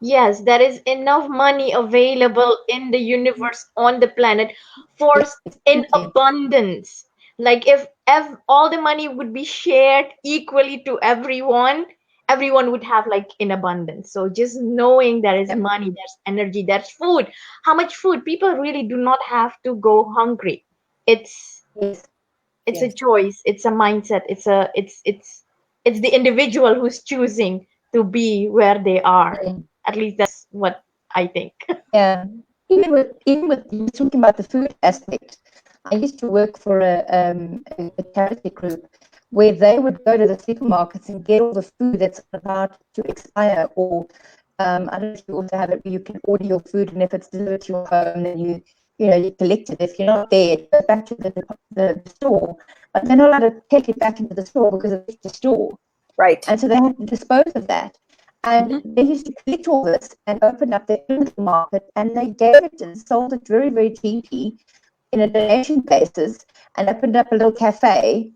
Speaker 2: Yes, there is enough money available in the universe, on the planet, for in abundance. Like if all the money would be shared equally to everyone would have like in abundance. So just knowing there is money, there's energy, there's food. How much food? People really do not have to go hungry. It's a choice. It's a mindset. It's the individual who's choosing to be where they are. At least that's what I think.
Speaker 4: Yeah. Even with you talking about the food aspect, I used to work for a charity group where they would go to the supermarkets and get all the food that's about to expire, or I don't know if you also have it where you can order your food, and if it's delivered to your home, then you collect it. If you're not there, it goes back to the store. But they're not allowed to take it back into the store because it's the store.
Speaker 6: Right.
Speaker 4: And so they had to dispose of that. And they used to collect all this and open up their own little market, and they gave it and sold it very, very cheaply in a donation basis, and opened up a little cafe,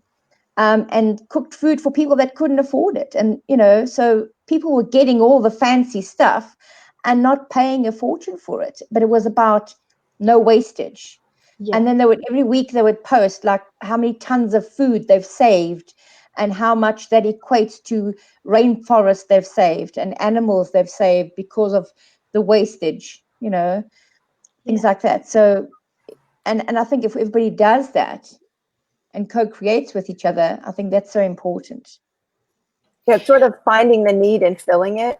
Speaker 4: and cooked food for people that couldn't afford it. And, so people were getting all the fancy stuff and not paying a fortune for it. But it was about no wastage. Yeah. And then every week they would post like how many tons of food they've saved, and how much that equates to rainforests they've saved and animals they've saved because of the wastage, things like that. So, and I think if everybody does that and co-creates with each other, I think that's so important.
Speaker 6: Yeah, sort of finding the need and filling it.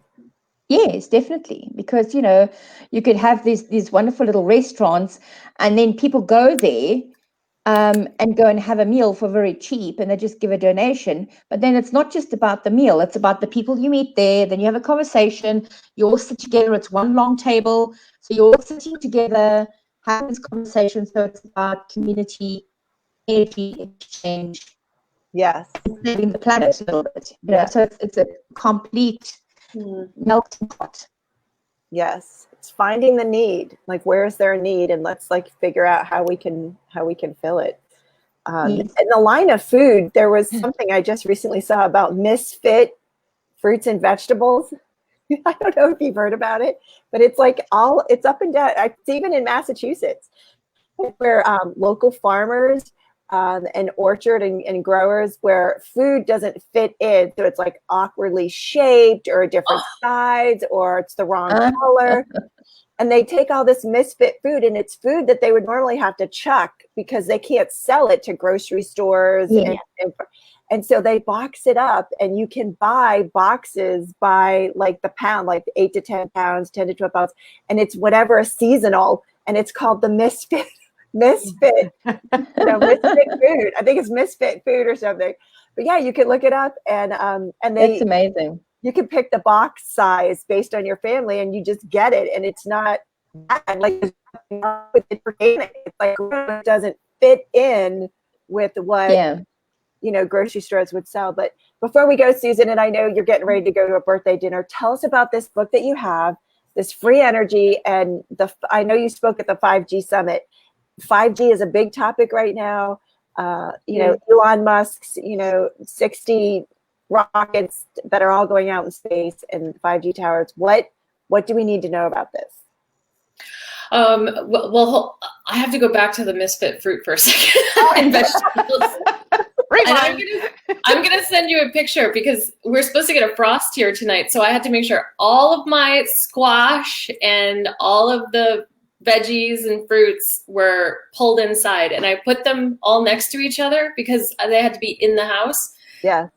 Speaker 4: Yes, definitely. Because, you could have these wonderful little restaurants, and then people go there and go and have a meal for very cheap, and they just give a donation. But then it's not just about the meal, it's about the people you meet there. Then you have a conversation, you all sit together, it's one long table. So you're all sitting together, having this conversation. So it's about community, energy exchange,
Speaker 6: Yes.
Speaker 4: saving the planet a little bit. So it's a complete melting pot.
Speaker 6: Yes, it's finding the need. Like, where is there a need, and let's like figure out how we can fill it.
Speaker 4: Yes.
Speaker 6: In the line of food, there was something I just recently saw about misfit fruits and vegetables. I don't know if you've heard about it, but it's like it's up and down. It's even in Massachusetts, where local farmers and orchard and growers, where food doesn't fit in. So it's like awkwardly shaped or a different size, or it's the wrong color. And they take all this misfit food, and it's food that they would normally have to chuck because they can't sell it to grocery stores.
Speaker 4: Yeah.
Speaker 6: And so they box it up, and you can buy boxes by like the pound, like 8 to 10 pounds, 10 to 12 pounds. And it's whatever is seasonal, and it's called the misfit, misfit food. I think it's misfit food or something. But yeah, you can look it up, and
Speaker 4: That's amazing.
Speaker 6: You can pick the box size based on your family, and you just get it, and it's not bad. Like, there's nothing wrong with it for gaming. It's like it doesn't fit in with what grocery stores would sell. But before we go, Susan, and I know you're getting ready to go to a birthday dinner, tell us about this book that you have, this free energy, and I know you spoke at the 5G summit. 5G is a big topic right now. Elon Musk's 60 rockets that are all going out in space, and 5G towers. What do we need to know about this?
Speaker 3: Well, I have to go back to the misfit fruit for a second and vegetables. And I'm gonna send you a picture because we're supposed to get a frost here tonight. So I had to make sure all of my squash and all of the veggies and fruits were pulled inside, and I put them all next to each other because they had to be in the house.
Speaker 6: Yeah.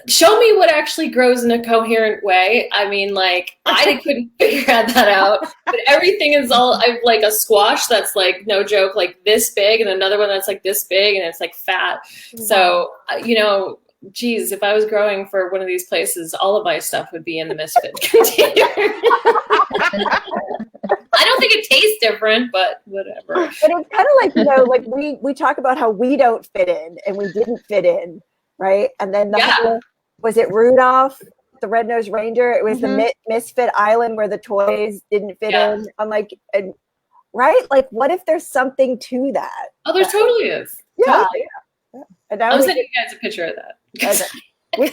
Speaker 3: Show me what actually grows in a coherent way. I mean, like, I couldn't figure that out. But everything is I've like a squash that's like, no joke, like this big, and another one that's like this big, and it's like fat. So, geez, if I was growing for one of these places, all of my stuff would be in the misfit container. I don't think it tastes different, but whatever.
Speaker 6: But it's kind of like, like we talk about how we don't fit in, and we didn't fit in. Right. And then was it Rudolph, the red-nosed reindeer? It was the misfit island where the toys didn't fit in. I'm like, right? Like, what if there's something to that?
Speaker 3: Oh, there totally is.
Speaker 6: Yeah.
Speaker 3: Totally.
Speaker 6: Yeah. And now
Speaker 3: I'm sending you guys a picture of that. Because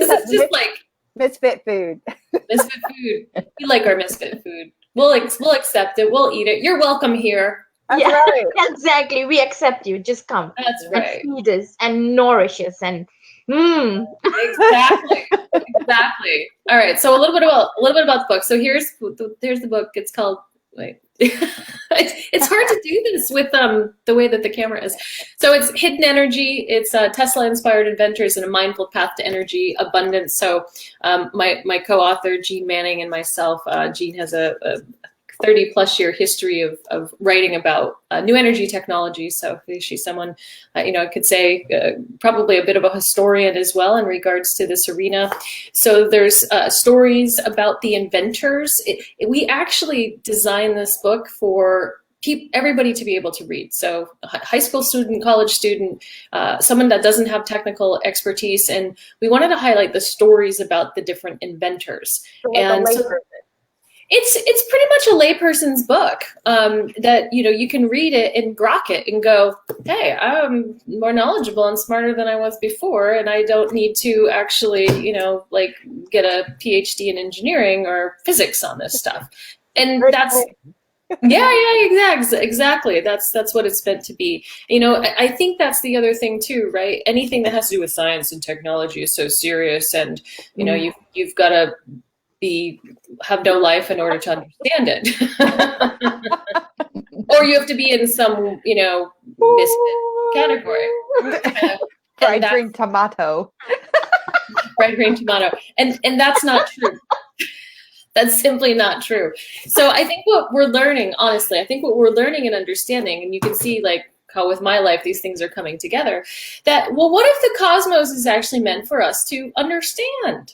Speaker 3: it's just like
Speaker 6: misfit food.
Speaker 3: Misfit food. We like our misfit food. We'll accept it. We'll eat it. You're welcome here.
Speaker 6: That's right.
Speaker 2: Exactly. We accept you. Just come.
Speaker 3: That's right.
Speaker 2: And feed us and nourish us and
Speaker 3: Exactly. All right. So a little bit about the book. So here's the book. It's called. Wait. It's hard to do this with the way that the camera is. So it's Hidden Energy. It's Tesla-inspired inventors and a mindful path to energy abundance. So my co-author Jean Manning and myself. Jean has a 30-plus year history of writing about new energy technology. So she's someone, I could say probably a bit of a historian as well in regards to this arena. So there's stories about the inventors. We actually designed this book for everybody to be able to read. So a high school student, college student, someone that doesn't have technical expertise. And we wanted to highlight the stories about the different inventors. And so, it's pretty much a layperson's book that, you can read it and grok it and go, hey, I'm more knowledgeable and smarter than I was before. And I don't need to actually, get a PhD in engineering or physics on this stuff. And that's, exactly. That's what it's meant to be. I think that's the other thing too, right? Anything that has to do with science and technology is so serious. And, you've got to have no life in order to understand it. Or you have to be in some, misfit category.
Speaker 5: Fried green tomato.
Speaker 3: Fried green tomato. And that's not true. That's simply not true. So I think what we're learning, honestly, I think what we're learning and understanding, and you can see like how with my life these things are coming together, that, well, what if the cosmos is actually meant for us to understand?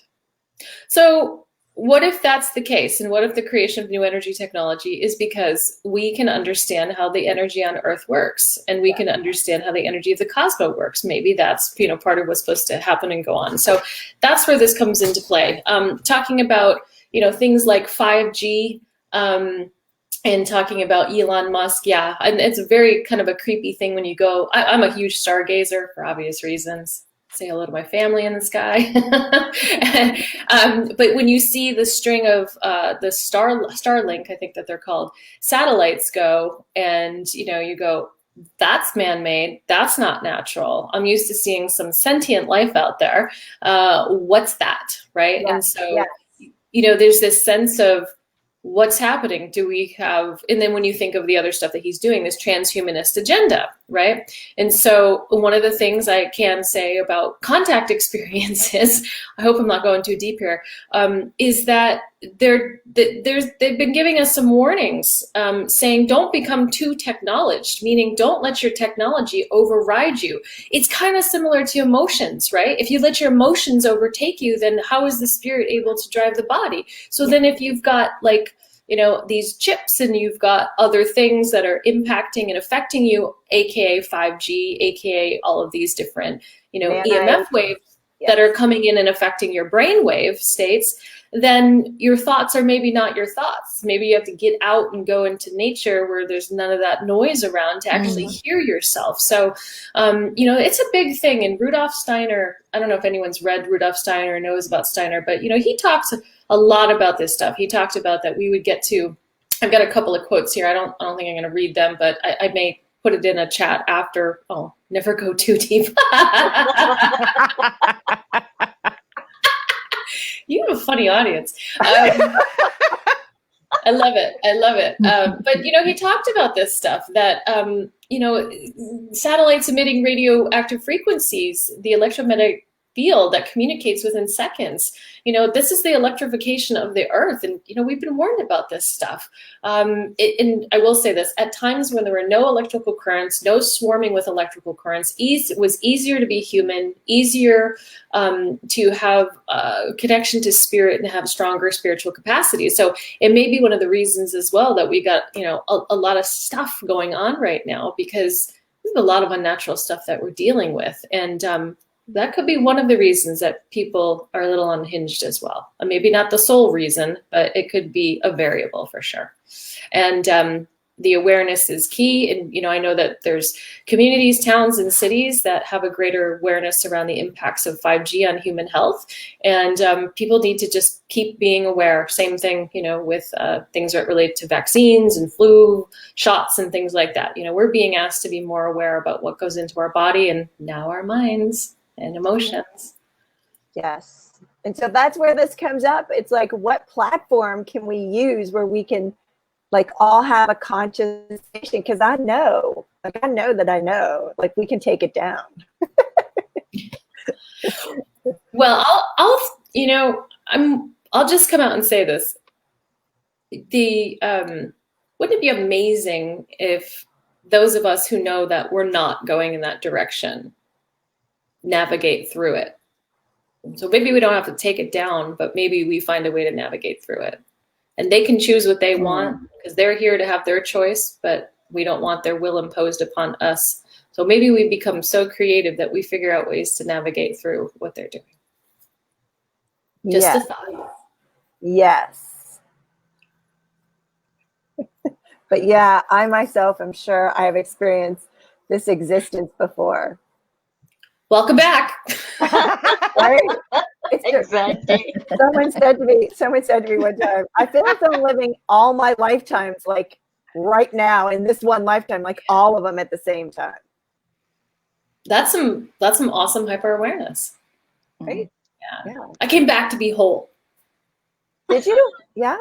Speaker 3: So what if that's the case? And what if the creation of new energy technology is because we can understand how the energy on Earth works, and we can understand how the energy of the cosmos works? Maybe that's, you know, part of what's supposed to happen and go on. So that's where this comes into play. Talking about, you know, things like 5G, and talking about Elon Musk, yeah, and it's a very kind of a creepy thing when you go. I'm a huge stargazer for obvious reasons. Say hello to my family in the sky. But when you see the string of the Starlink, I think that they're called, satellites go, and you know, you go, that's man-made, that's not natural. I'm used to seeing some sentient life out there. What's that, right?
Speaker 6: Yes,
Speaker 3: And so,
Speaker 6: yes.
Speaker 3: you know, there's this sense of what's happening. Do we have, and then when you think of the other stuff that he's doing, this transhumanist agenda, right? And so one of the things I can say about contact experiences, I hope I'm not going too deep here, is that they've been giving us some warnings, saying don't become too technologed, meaning don't let your technology override you. It's kind of similar to emotions, right? If you let your emotions overtake you, then how is the spirit able to drive the body? So then if you've got like, you know, these chips and you've got other things that are impacting and affecting you, AKA 5G, AKA all of these different, you know, EMF waves that are coming in and affecting your brainwave states, then your thoughts are maybe not your thoughts. Maybe you have to get out and go into nature where there's none of that noise around to actually hear yourself. So, you know, it's a big thing. And Rudolf Steiner, I don't know if anyone's read Rudolf Steiner or knows about Steiner, but, you know, he talks a lot about this stuff. He talked about that we would get to, I've got a couple of quotes here. I don't think I'm going to read them, but I may put it in a chat after. Oh, never go too deep. You have a funny audience. I love it. I love it. But, you know, he talked about this stuff that, you know, satellites emitting radioactive frequencies, the electromagnetic field that communicates within seconds. You know, this is the electrification of the earth. And, you know, we've been warned about this stuff. And I will say this, at times when there were no electrical currents, no swarming with electrical currents, it was easier to be human, easier to have connection to spirit and have stronger spiritual capacity. So it may be one of the reasons as well that we got, you know, a lot of stuff going on right now, because there's a lot of unnatural stuff that we're dealing with. And that could be one of the reasons that people are a little unhinged as well. Maybe not the sole reason, but it could be a variable for sure. And the awareness is key. And, you know, I know that there's communities, towns, and cities that have a greater awareness around the impacts of 5G on human health. And people need to just keep being aware. Same thing, you know, with things that relate to vaccines and flu shots and things like that. You know, we're being asked to be more aware about what goes into our body and now our minds and emotions.
Speaker 6: Yes. And so that's where this comes up. It's like, what platform can we use where we can like all have a conscious station? Because I know that I know, like we can take it down.
Speaker 3: Well, I'll you know, I'll just come out and say this. Wouldn't it be amazing if those of us who know that we're not going in that direction navigate through it? So maybe we don't have to take it down, but maybe we find a way to navigate through it. And they can choose what they want because they're here to have their choice, but we don't want their will imposed upon us. So maybe we become so creative that we figure out ways to navigate through what they're doing. Just a thought.
Speaker 6: Yes. But yeah, I myself am sure I have experienced this existence before.
Speaker 3: Welcome back.
Speaker 6: Right?
Speaker 2: Exactly.
Speaker 6: Someone said to me one time, I feel like I'm living all my lifetimes, like right now in this one lifetime, like all of them at the same time.
Speaker 3: That's some awesome hyper awareness.
Speaker 6: Right?
Speaker 3: Yeah. I came back to be whole.
Speaker 6: Did you? Yeah.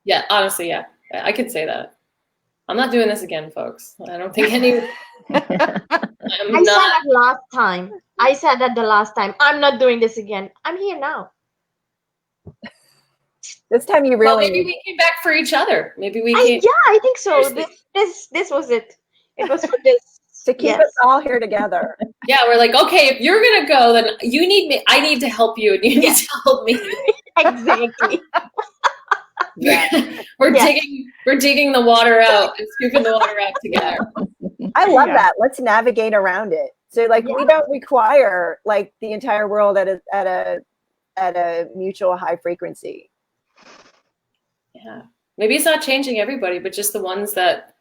Speaker 3: Yeah, honestly, yeah. I could say that. I'm not doing this again, folks. I don't think any.
Speaker 2: I said that last time. I said that the last time. I'm not doing this again. I'm here now.
Speaker 6: This time you
Speaker 3: Well,
Speaker 6: really
Speaker 3: maybe
Speaker 6: need
Speaker 3: we came back for each other. Maybe we
Speaker 2: I,
Speaker 3: came.
Speaker 2: yeah, I think so.
Speaker 3: Seriously.
Speaker 2: This was it. It was for this.
Speaker 6: to keep
Speaker 2: Yes.
Speaker 6: us all here together.
Speaker 3: Yeah, we're like, okay, if you're gonna go, then you need me. I need to help you, and you need to help me.
Speaker 2: Exactly.
Speaker 6: Yeah.
Speaker 3: we're
Speaker 2: Yes.
Speaker 3: digging the water out and scooping the water out together.
Speaker 6: I love
Speaker 5: Yeah.
Speaker 6: that. Let's navigate around it. So like we don't require like the entire world at a mutual high frequency.
Speaker 3: Yeah, maybe it's not changing everybody, but just the ones that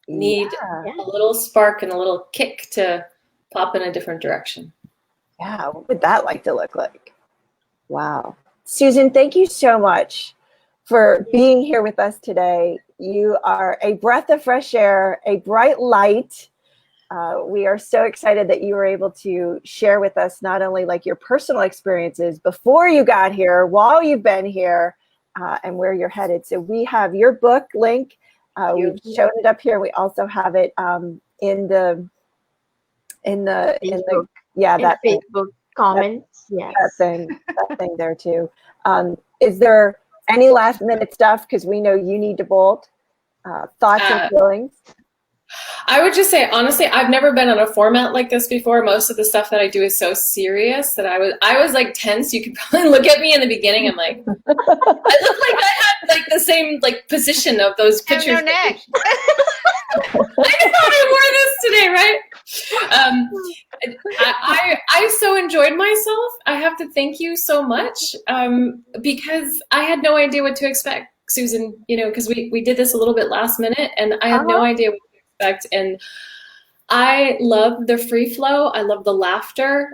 Speaker 3: need
Speaker 6: Yeah.
Speaker 3: a little spark and a little kick to pop in a different direction.
Speaker 6: Yeah. What would that like to look like? Wow. Susan, thank you so much for being here with us today. You are a breath of fresh air, a bright light. We are so excited that you were able to share with us not only like your personal experiences before you got here, while you've been here, and where you're headed. So we have your book link. We've shown it up here. We also have it in the
Speaker 2: Facebook.
Speaker 6: yeah,
Speaker 2: In
Speaker 6: that thing.
Speaker 2: Facebook comments. Yes.
Speaker 6: That thing there too. Is there any last minute stuff? Because we know you need to bolt. Thoughts and feelings.
Speaker 3: I would just say, honestly, I've never been on a format like this before. Most of the stuff that I do is so serious that I was like tense. You could probably look at me in the beginning. I'm like, I look like I had like the same like position of those pictures.
Speaker 5: No neck.
Speaker 3: I thought I wore this today, right? I so enjoyed myself. I have to thank you so much because I had no idea what to expect, Susan. You know, because we did this a little bit last minute, and I had no idea what to expect. And I love the free flow. I love the laughter.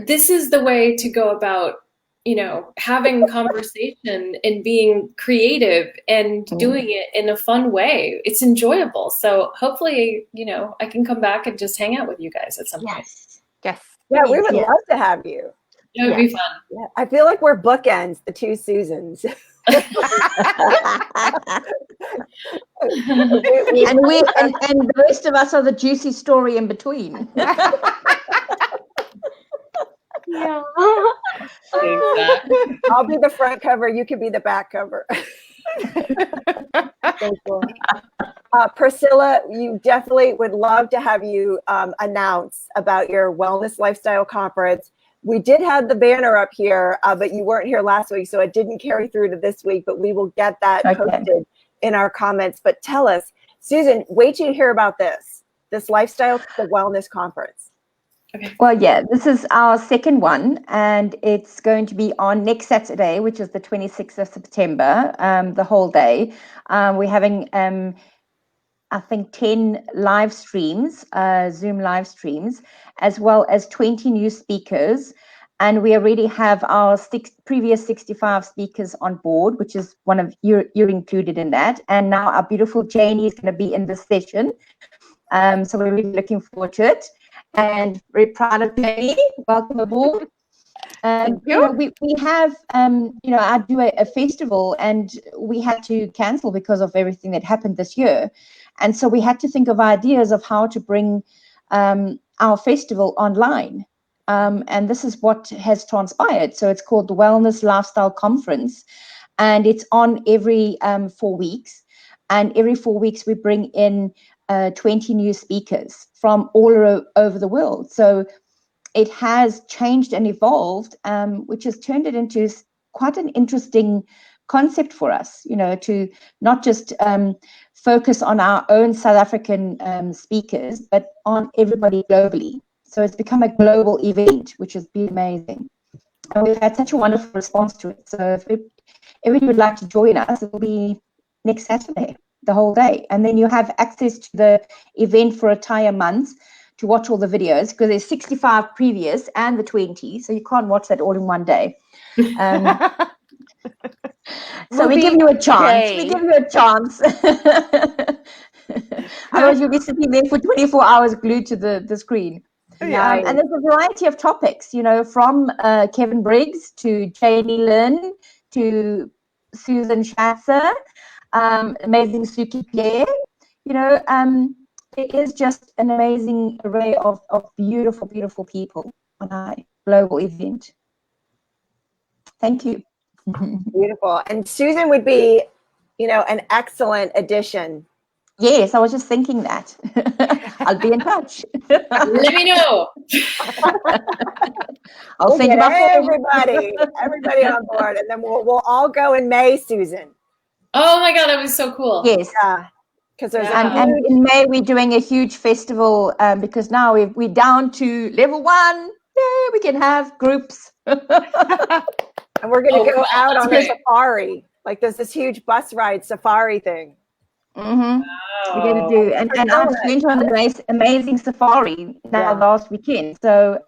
Speaker 3: This is the way to go about, you know, having conversation and being creative and doing it in a fun way. It's enjoyable. So hopefully, you know, I can come back and just hang out with you guys at some point.
Speaker 5: Yes.
Speaker 6: Yeah, we would
Speaker 2: Yeah.
Speaker 6: love to have you.
Speaker 3: It would be fun.
Speaker 6: Yeah, I feel like we're bookends, the two Susans.
Speaker 4: And the rest of us are the juicy story in between.
Speaker 2: Yeah.
Speaker 6: I'll be the front cover. You can be the back cover. So cool. Priscilla, you definitely would love to have you announce about your Wellness Lifestyle Conference. We did have the banner up here, but you weren't here last week, so it didn't carry through to this week, but we will get that posted in our comments. But tell us, Susan, wait till you hear about this Lifestyle to Wellness Conference.
Speaker 3: Okay.
Speaker 4: Well, yeah, this is our second one, and it's going to be on next Saturday, which is the 26th of September, the whole day. We're having, I think, 10 live streams, Zoom live streams, as well as 20 new speakers. And we already have our previous 65 speakers on board, which is one of you're included in that. And now our beautiful Janie is going to be in this session. So we're really looking forward to it. And very proud of Janie. Welcome aboard. You know, we have, you know, I do a festival, and we had to cancel because of everything that happened this year. And so we had to think of ideas of how to bring our festival online. And this is what has transpired. So it's called the Wellness Lifestyle Conference, and it's on every 4 weeks. And every 4 weeks we bring in 20 new speakers from all over the world. So it has changed and evolved, which has turned it into quite an interesting concept for us, you know, to not just focus on our own South African speakers, but on everybody globally. So it's become a global event, which has been amazing. And we've had such a wonderful response to it. So if everybody would like to join us, it will be next Saturday, the whole day. And then you have access to the event for an entire month to watch all the videos, because there's 65 previous and the 20, so you can't watch that all in one day. So we give you a chance. We give you a chance. Otherwise, you'll be sitting there for 24 hours glued to the screen. And there's a variety of topics, you know, from Kevin Briggs to Jamie Lynn to Susan Shatzer, amazing Suki Pierre, you know, it is just an amazing array of beautiful, beautiful people on our global event. Thank you.
Speaker 6: Beautiful. And Susan would be, an excellent addition.
Speaker 4: Yes, I was just thinking that. I'll be in touch.
Speaker 3: Let me know.
Speaker 4: I'll
Speaker 6: We'll
Speaker 4: send you
Speaker 6: get
Speaker 4: my form.
Speaker 6: everybody on board, and then we'll all go in May, Susan.
Speaker 3: Oh my God, that was so cool.
Speaker 4: Yes.
Speaker 6: Yeah, because there's
Speaker 3: Yeah.
Speaker 6: a
Speaker 4: And
Speaker 6: huge,
Speaker 4: in May, we're doing a huge festival because now we're down to level 1. Yeah, we can have groups.
Speaker 6: and we're going to go
Speaker 3: cool.
Speaker 6: out
Speaker 3: That's
Speaker 6: on
Speaker 3: great.
Speaker 6: a safari. Like there's this huge bus ride safari thing.
Speaker 4: Mm-hmm.
Speaker 3: Wow.
Speaker 4: We're going to do, and I went on an amazing safari last weekend. So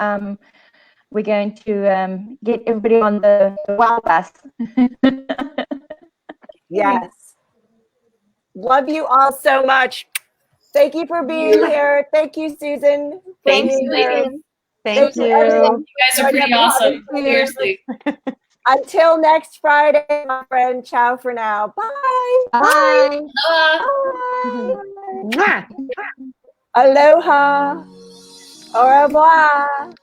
Speaker 4: we're going to get everybody on the wild bus.
Speaker 6: Yes. Love you all so much. Thank you for being here. Thank you, Susan. for
Speaker 2: Thanks,
Speaker 6: being here.
Speaker 2: Susan.
Speaker 5: Thank you.
Speaker 6: everyone.
Speaker 3: You guys are pretty awesome. Seriously.
Speaker 6: Until next Friday, my friend. Ciao for now. Bye.
Speaker 4: Bye.
Speaker 5: Mwah.
Speaker 6: Aloha. Au revoir.